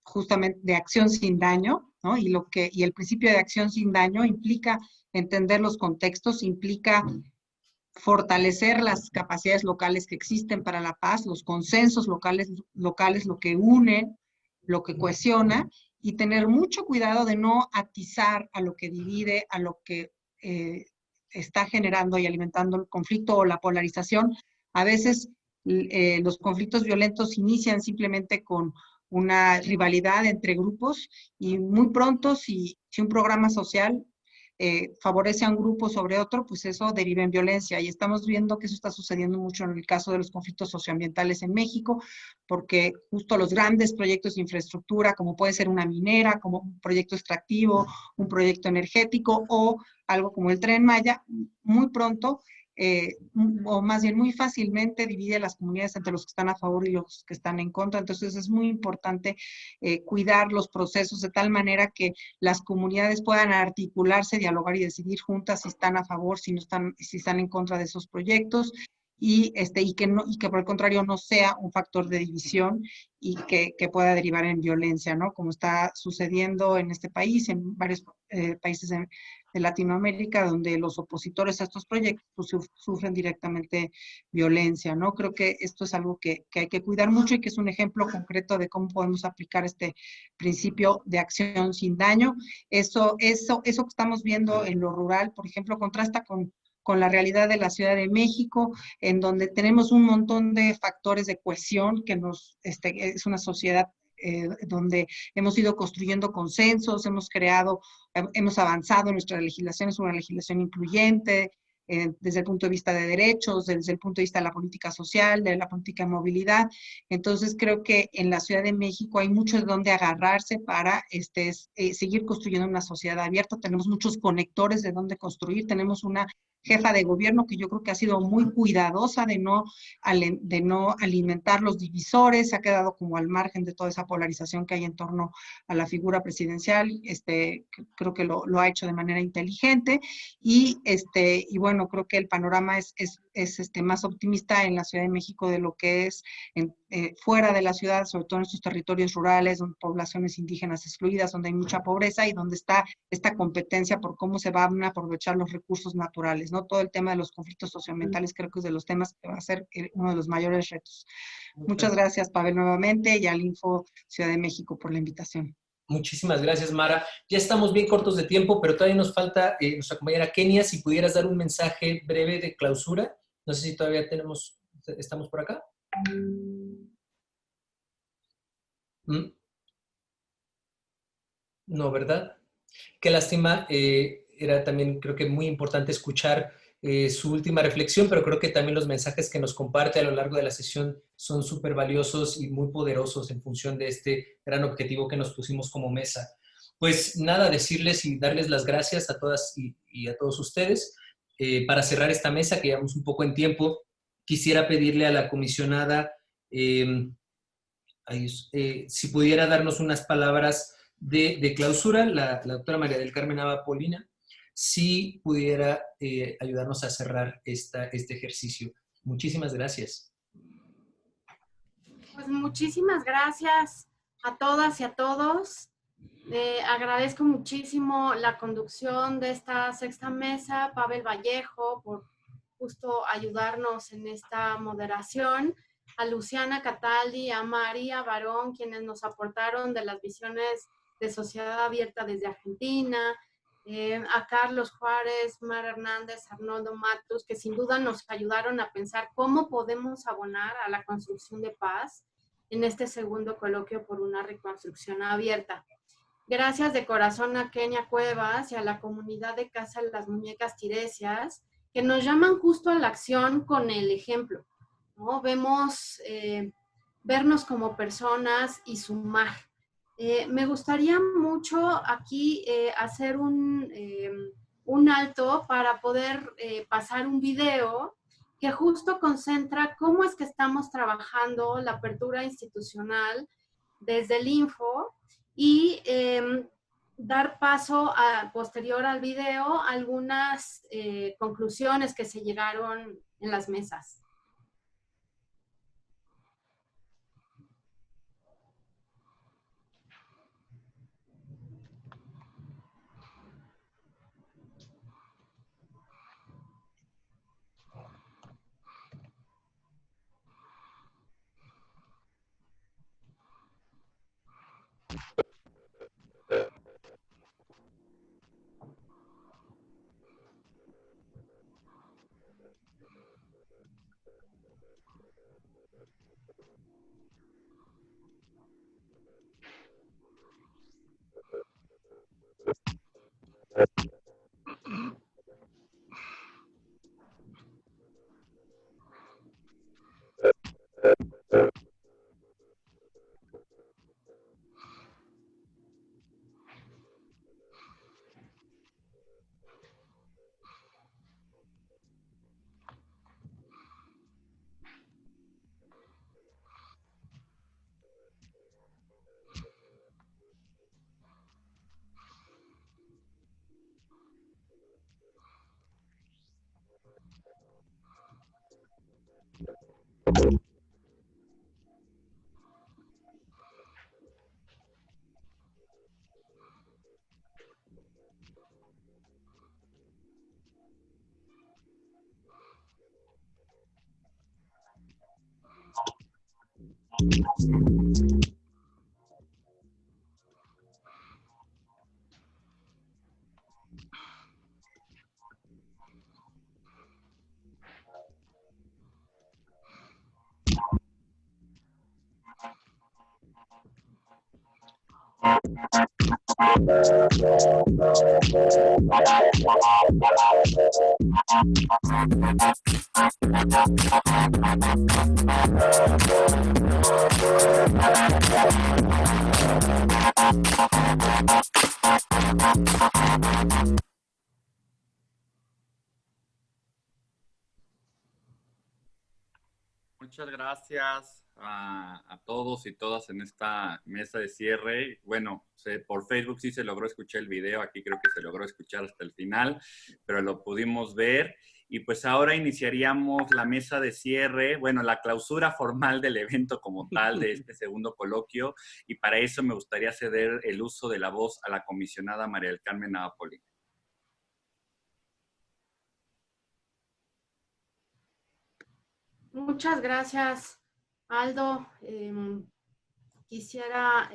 justamente de acción sin daño, ¿no? Y el principio de acción sin daño implica entender los contextos, implica fortalecer las capacidades locales que existen para la paz, los consensos locales, lo que une, lo que cohesiona, y tener mucho cuidado de no atizar a lo que divide, a lo que está generando y alimentando el conflicto o la polarización. A veces Los conflictos violentos inician simplemente con una rivalidad entre grupos y muy pronto, si un programa social favorece a un grupo sobre otro, pues eso deriva en violencia. Y estamos viendo que eso está sucediendo mucho en el caso de los conflictos socioambientales en México, porque justo los grandes proyectos de infraestructura, como puede ser una minera, como un proyecto extractivo, un proyecto energético o algo como el Tren Maya, muy pronto o más bien muy fácilmente divide las comunidades entre los que están a favor y los que están en contra. Entonces es muy importante cuidar los procesos de tal manera que las comunidades puedan articularse, dialogar y decidir juntas si están a favor, si están en contra de esos proyectos. Y que por el contrario no sea un factor de división y que pueda derivar en violencia, ¿no? Como está sucediendo en este país, en varios países de Latinoamérica, donde los opositores a estos proyectos pues, sufren directamente violencia, ¿no? Creo que esto es algo que hay que cuidar mucho y que es un ejemplo concreto de cómo podemos aplicar este principio de acción sin daño. Eso que estamos viendo en lo rural, por ejemplo, contrasta con la realidad de la Ciudad de México, en donde tenemos un montón de factores de cohesión, que es una sociedad donde hemos ido construyendo consensos, hemos avanzado en nuestra legislación, es una legislación incluyente, desde el punto de vista de derechos, desde el punto de vista de la política social, de la política de movilidad. Entonces creo que en la Ciudad de México hay mucho de donde agarrarse para seguir construyendo una sociedad abierta. Tenemos muchos conectores de donde construir, tenemos una jefa de gobierno que yo creo que ha sido muy cuidadosa de no alimentar los divisores, ha quedado como al margen de toda esa polarización que hay en torno a la figura presidencial. Creo que lo ha hecho de manera inteligente y bueno, creo que el panorama es más optimista en la Ciudad de México de lo que es fuera de la ciudad, sobre todo en estos territorios rurales, donde poblaciones indígenas excluidas, donde hay mucha pobreza y donde está esta competencia por cómo se van a aprovechar los recursos naturales, ¿no? Todo el tema de los conflictos socioambientales creo que es de los temas que va a ser uno de los mayores retos. Muchas gracias, Pavel, nuevamente, y al Info Ciudad de México por la invitación. Muchísimas gracias, Mara. Ya estamos bien cortos de tiempo, pero todavía nos falta nuestra compañera Kenia. Si pudieras dar un mensaje breve de clausura. No sé si todavía estamos por acá. No, ¿verdad? Qué lástima. Era también, creo que muy importante escuchar su última reflexión, pero creo que también los mensajes que nos comparte a lo largo de la sesión son súper valiosos y muy poderosos en función de este gran objetivo que nos pusimos como mesa. Pues nada, decirles y darles las gracias a todas y a todos ustedes. Para cerrar esta mesa, que llevamos un poco en tiempo, quisiera pedirle a la comisionada si pudiera darnos unas palabras de clausura, la doctora María del Carmen Aba Polina, si pudiera ayudarnos a cerrar este ejercicio. Muchísimas gracias. Pues muchísimas gracias a todas y a todos. Agradezco muchísimo la conducción de esta sexta mesa, Pavel Vallejo, por justo ayudarnos en esta moderación, a Luciana Cataldi, a María Barón, quienes nos aportaron de las visiones de sociedad abierta desde Argentina, a Carlos Juárez, Mar Hernández, Arnoldo Matus, que sin duda nos ayudaron a pensar cómo podemos abonar a la construcción de paz en este segundo coloquio por una reconstrucción abierta. Gracias de corazón a Kenia Cuevas y a la comunidad de Casa de las Muñecas Tiresias, que nos llaman justo a la acción con el ejemplo, ¿no? Vernos como personas y sumar. Me gustaría mucho aquí hacer un alto para poder pasar un video que justo concentra cómo es que estamos trabajando la apertura institucional desde el Info y dar paso posterior al video a algunas conclusiones que se llegaron en las mesas. Muchas gracias a todos y todas en esta mesa de cierre. Bueno, por Facebook sí se logró escuchar el video, aquí creo que se logró escuchar hasta el final, pero lo pudimos ver. Y pues ahora iniciaríamos la mesa de cierre, bueno, la clausura formal del evento como tal de este segundo coloquio, y para eso me gustaría ceder el uso de la voz a la comisionada María del Carmen Napoli. Muchas gracias, Aldo. Quisiera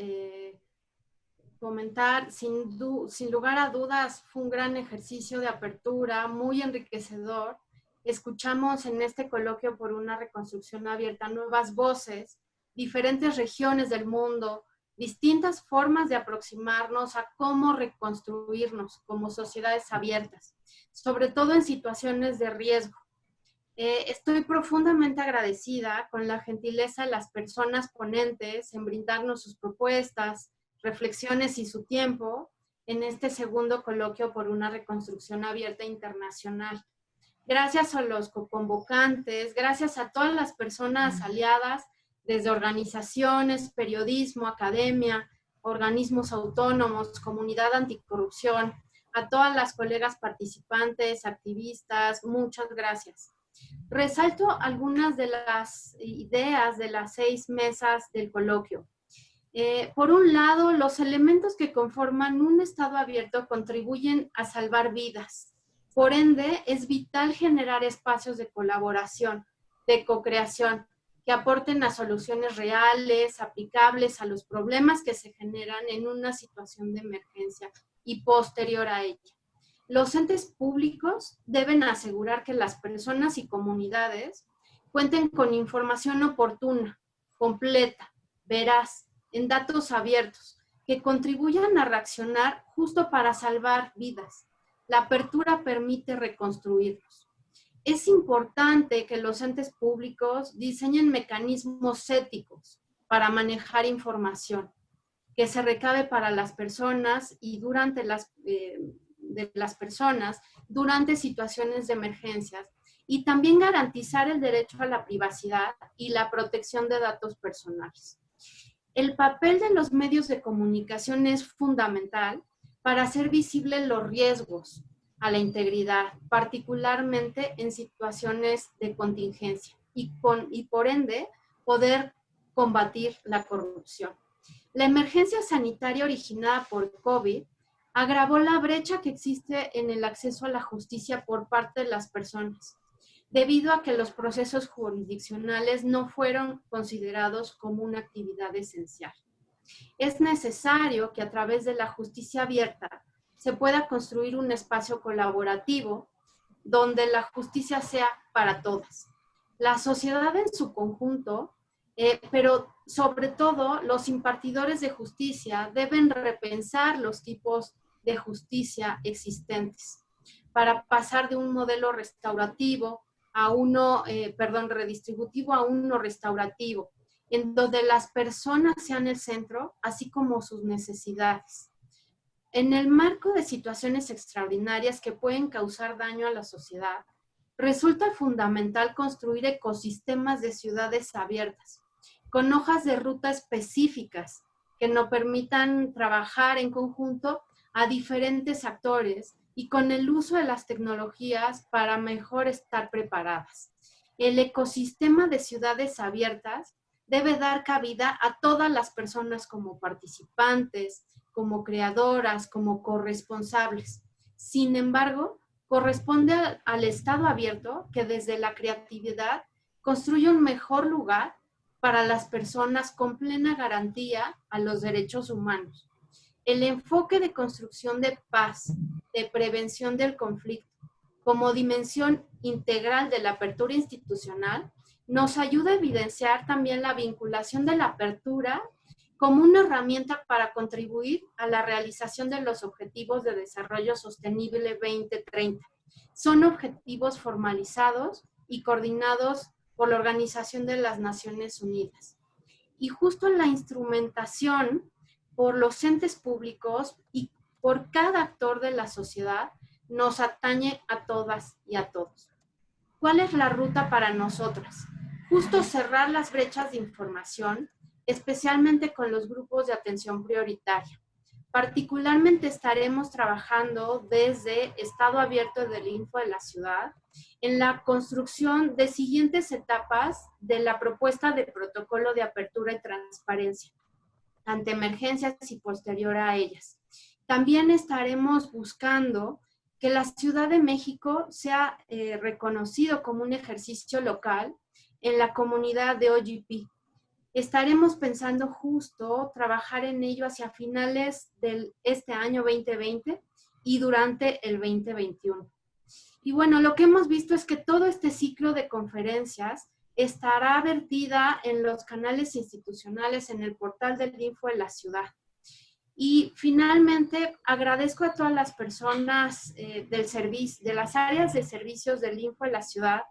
comentar, sin lugar a dudas, fue un gran ejercicio de apertura, muy enriquecedor. Escuchamos en este coloquio por una reconstrucción abierta nuevas voces, diferentes regiones del mundo, distintas formas de aproximarnos a cómo reconstruirnos como sociedades abiertas, sobre todo en situaciones de riesgo. Estoy profundamente agradecida con la gentileza de las personas ponentes en brindarnos sus propuestas, reflexiones y su tiempo en este segundo coloquio por una reconstrucción abierta internacional. Gracias a los coconvocantes, gracias a todas las personas aliadas, desde organizaciones, periodismo, academia, organismos autónomos, comunidad anticorrupción, a todas las colegas participantes, activistas, muchas gracias. Resalto algunas de las ideas de las 6 mesas del coloquio. Por un lado, los elementos que conforman un estado abierto contribuyen a salvar vidas. Por ende, es vital generar espacios de colaboración, de co-creación, que aporten a soluciones reales, aplicables a los problemas que se generan en una situación de emergencia y posterior a ella. Los entes públicos deben asegurar que las personas y comunidades cuenten con información oportuna, completa, veraz, en datos abiertos, que contribuyan a reaccionar justo para salvar vidas. La apertura permite reconstruirlos. Es importante que los entes públicos diseñen mecanismos éticos para manejar información, que se recabe para las personas y durante de las personas durante situaciones de emergencias, y también garantizar el derecho a la privacidad y la protección de datos personales. El papel de los medios de comunicación es fundamental para hacer visibles los riesgos a la integridad, particularmente en situaciones de contingencia, y por ende poder combatir la corrupción. La emergencia sanitaria originada por COVID agravó la brecha que existe en el acceso a la justicia por parte de las personas, debido a que los procesos jurisdiccionales no fueron considerados como una actividad esencial. Es necesario que a través de la justicia abierta se pueda construir un espacio colaborativo donde la justicia sea para todas. La sociedad en su conjunto pero sobre todo los impartidores de justicia deben repensar los tipos de justicia existentes para pasar de un modelo restaurativo a uno, redistributivo a uno restaurativo, en donde las personas sean el centro, así como sus necesidades. En el marco de situaciones extraordinarias que pueden causar daño a la sociedad, resulta fundamental construir ecosistemas de ciudades abiertas, con hojas de ruta específicas que nos permitan trabajar en conjunto a diferentes actores y con el uso de las tecnologías para mejor estar preparadas. El ecosistema de ciudades abiertas debe dar cabida a todas las personas como participantes, como creadoras, como corresponsables. Sin embargo, corresponde al Estado abierto que desde la creatividad construye un mejor lugar para las personas con plena garantía a los derechos humanos. El enfoque de construcción de paz, de prevención del conflicto, como dimensión integral de la apertura institucional, nos ayuda a evidenciar también la vinculación de la apertura como una herramienta para contribuir a la realización de los Objetivos de Desarrollo Sostenible 2030. Son objetivos formalizados y coordinados por la Organización de las Naciones Unidas. Y justo la instrumentación por los entes públicos y por cada actor de la sociedad nos atañe a todas y a todos. ¿Cuál es la ruta para nosotras? Justo cerrar las brechas de información, especialmente con los grupos de atención prioritaria. Particularmente estaremos trabajando desde Estado Abierto del Info de la Ciudad en la construcción de siguientes etapas de la propuesta de protocolo de apertura y transparencia ante emergencias y posterior a ellas. También estaremos buscando que la Ciudad de México sea reconocido como un ejercicio local en la comunidad de OGP. Estaremos pensando justo trabajar en ello hacia finales de este año 2020 y durante el 2021. Y bueno, lo que hemos visto es que todo este ciclo de conferencias estará vertida en los canales institucionales, en el portal del Info de la Ciudad. Y finalmente, agradezco a todas las personas de las áreas de servicios del Info de la Ciudad,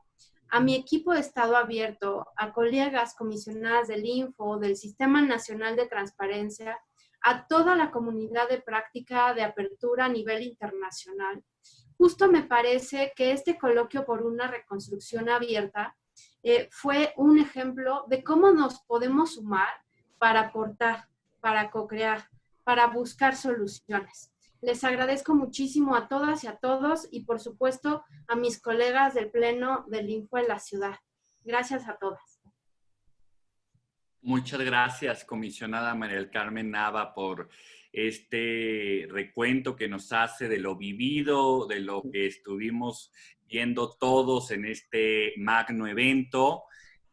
a mi equipo de Estado Abierto, a colegas comisionadas del Info, del Sistema Nacional de Transparencia, a toda la comunidad de práctica de apertura a nivel internacional. Justo me parece que este coloquio por una reconstrucción abierta fue un ejemplo de cómo nos podemos sumar para aportar, para co-crear, para buscar soluciones. Les agradezco muchísimo a todas y a todos y por supuesto a mis colegas del Pleno del Info de la Ciudad. Gracias a todas. Muchas gracias, comisionada María del Carmen Nava, por este recuento que nos hace de lo vivido, de lo que estuvimos viendo todos en este magno evento.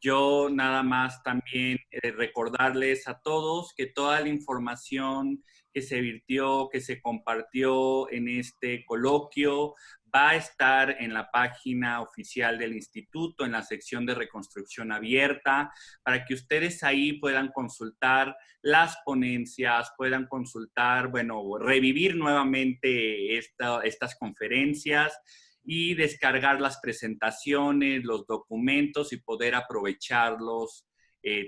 Yo nada más también recordarles a todos que toda la información que se virtió, que se compartió en este coloquio, va a estar en la página oficial del instituto, en la sección de reconstrucción abierta, para que ustedes ahí puedan consultar las ponencias, puedan consultar, bueno, revivir nuevamente estas conferencias y descargar las presentaciones, los documentos y poder aprovecharlos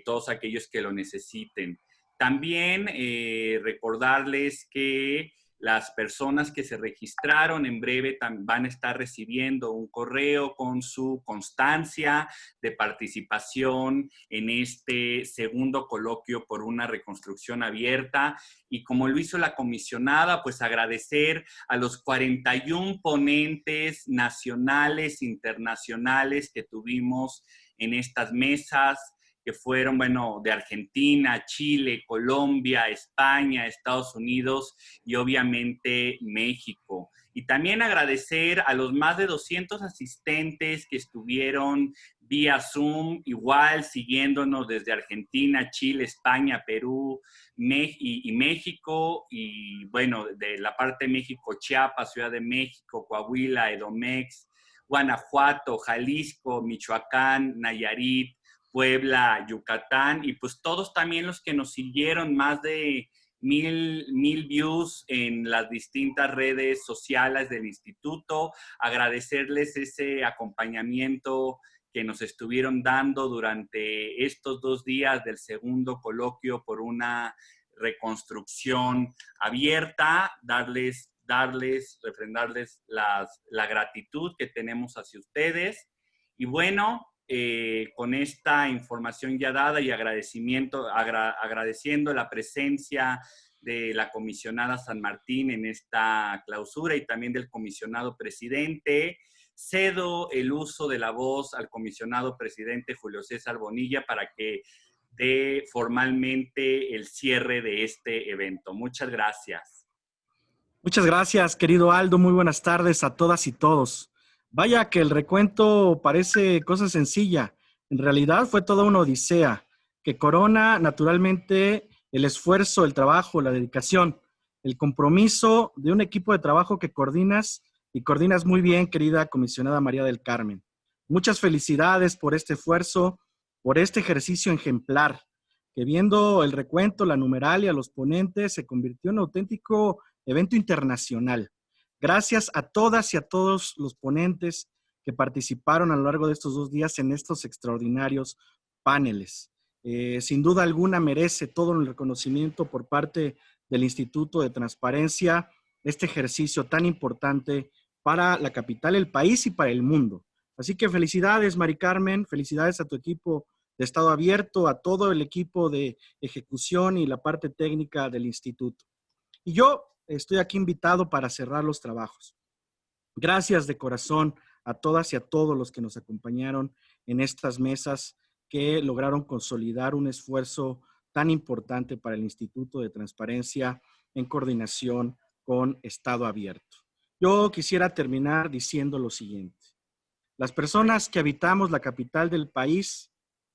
todos aquellos que lo necesiten. También recordarles que las personas que se registraron en breve van a estar recibiendo un correo con su constancia de participación en este segundo coloquio por una reconstrucción abierta. Y como lo hizo la comisionada, pues agradecer a los 41 ponentes nacionales, internacionales que tuvimos en estas mesas, que fueron, bueno, de Argentina, Chile, Colombia, España, Estados Unidos y obviamente México. Y también agradecer a los más de 200 asistentes que estuvieron vía Zoom, igual siguiéndonos desde Argentina, Chile, España, Perú y México. Y bueno, de la parte de México, Chiapas, Ciudad de México, Coahuila, Edomex, Guanajuato, Jalisco, Michoacán, Nayarit, Puebla, Yucatán, y pues todos también los que nos siguieron, más de 1000 views en las distintas redes sociales del instituto. Agradecerles ese acompañamiento que nos estuvieron dando durante estos 2 días del segundo coloquio por una reconstrucción abierta, refrendarles la gratitud que tenemos hacia ustedes. Y bueno, con esta información ya dada y agradeciendo la presencia de la comisionada San Martín en esta clausura y también del comisionado presidente, cedo el uso de la voz al comisionado presidente Julio César Bonilla para que dé formalmente el cierre de este evento. Muchas gracias. Muchas gracias, querido Aldo. Muy buenas tardes a todas y todos. Vaya que el recuento parece cosa sencilla. En realidad fue toda una odisea que corona naturalmente el esfuerzo, el trabajo, la dedicación, el compromiso de un equipo de trabajo que coordinas y coordinas muy bien, querida comisionada María del Carmen. Muchas felicidades por este esfuerzo, por este ejercicio ejemplar, que viendo el recuento, la numeralia, los ponentes, se convirtió en un auténtico evento internacional. Gracias a todas y a todos los ponentes que participaron a lo largo de estos 2 días en estos extraordinarios paneles. Sin duda alguna merece todo el reconocimiento por parte del Instituto de Transparencia, este ejercicio tan importante para la capital, el país y para el mundo. Así que felicidades, Mari Carmen, felicidades a tu equipo de Estado Abierto, a todo el equipo de ejecución y la parte técnica del instituto. Y yo estoy aquí invitado para cerrar los trabajos. Gracias de corazón a todas y a todos los que nos acompañaron en estas mesas que lograron consolidar un esfuerzo tan importante para el Instituto de Transparencia en coordinación con Estado Abierto. Yo quisiera terminar diciendo lo siguiente. Las personas que habitamos la capital del país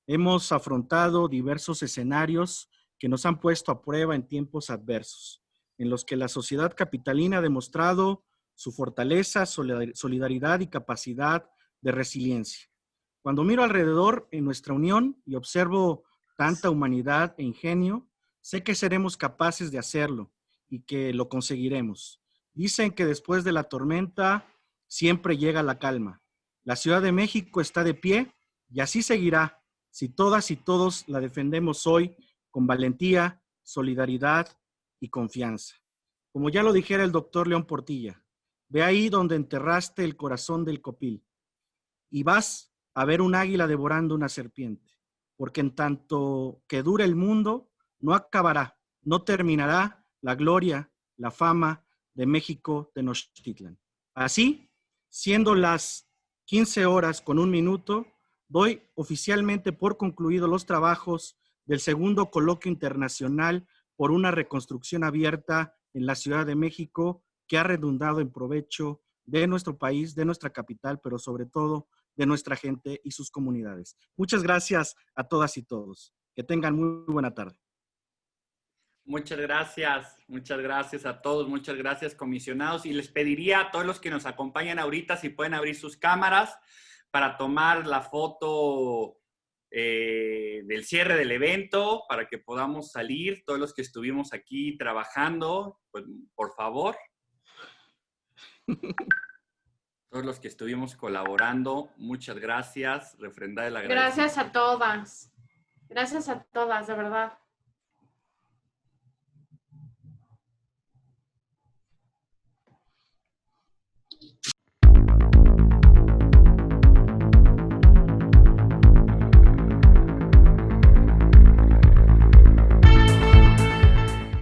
hemos afrontado diversos escenarios que nos han puesto a prueba en tiempos adversos, en los que la sociedad capitalina ha demostrado su fortaleza, solidaridad y capacidad de resiliencia. Cuando miro alrededor en nuestra unión y observo tanta humanidad e ingenio, sé que seremos capaces de hacerlo y que lo conseguiremos. Dicen que después de la tormenta siempre llega la calma. La Ciudad de México está de pie y así seguirá si todas y todos la defendemos hoy con valentía, solidaridad y confianza. Como ya lo dijera el doctor León Portilla, ve ahí donde enterraste el corazón del copil y vas a ver un águila devorando una serpiente, porque en tanto que dure el mundo, no acabará, no terminará la gloria, la fama de México Tenochtitlan. Así, siendo las 15:01, doy oficialmente por concluido los trabajos del segundo coloquio internacional por una reconstrucción abierta en la Ciudad de México que ha redundado en provecho de nuestro país, de nuestra capital, pero sobre todo de nuestra gente y sus comunidades. Muchas gracias a todas y todos. Que tengan muy buena tarde. Muchas gracias a todos, muchas gracias comisionados, y les pediría a todos los que nos acompañan ahorita si pueden abrir sus cámaras para tomar la foto del cierre del evento, para que podamos salir, todos los que estuvimos aquí trabajando, pues, por favor. Todos los que estuvimos colaborando, muchas gracias. Refrendar el agradecimiento. Gracias a todas, de verdad.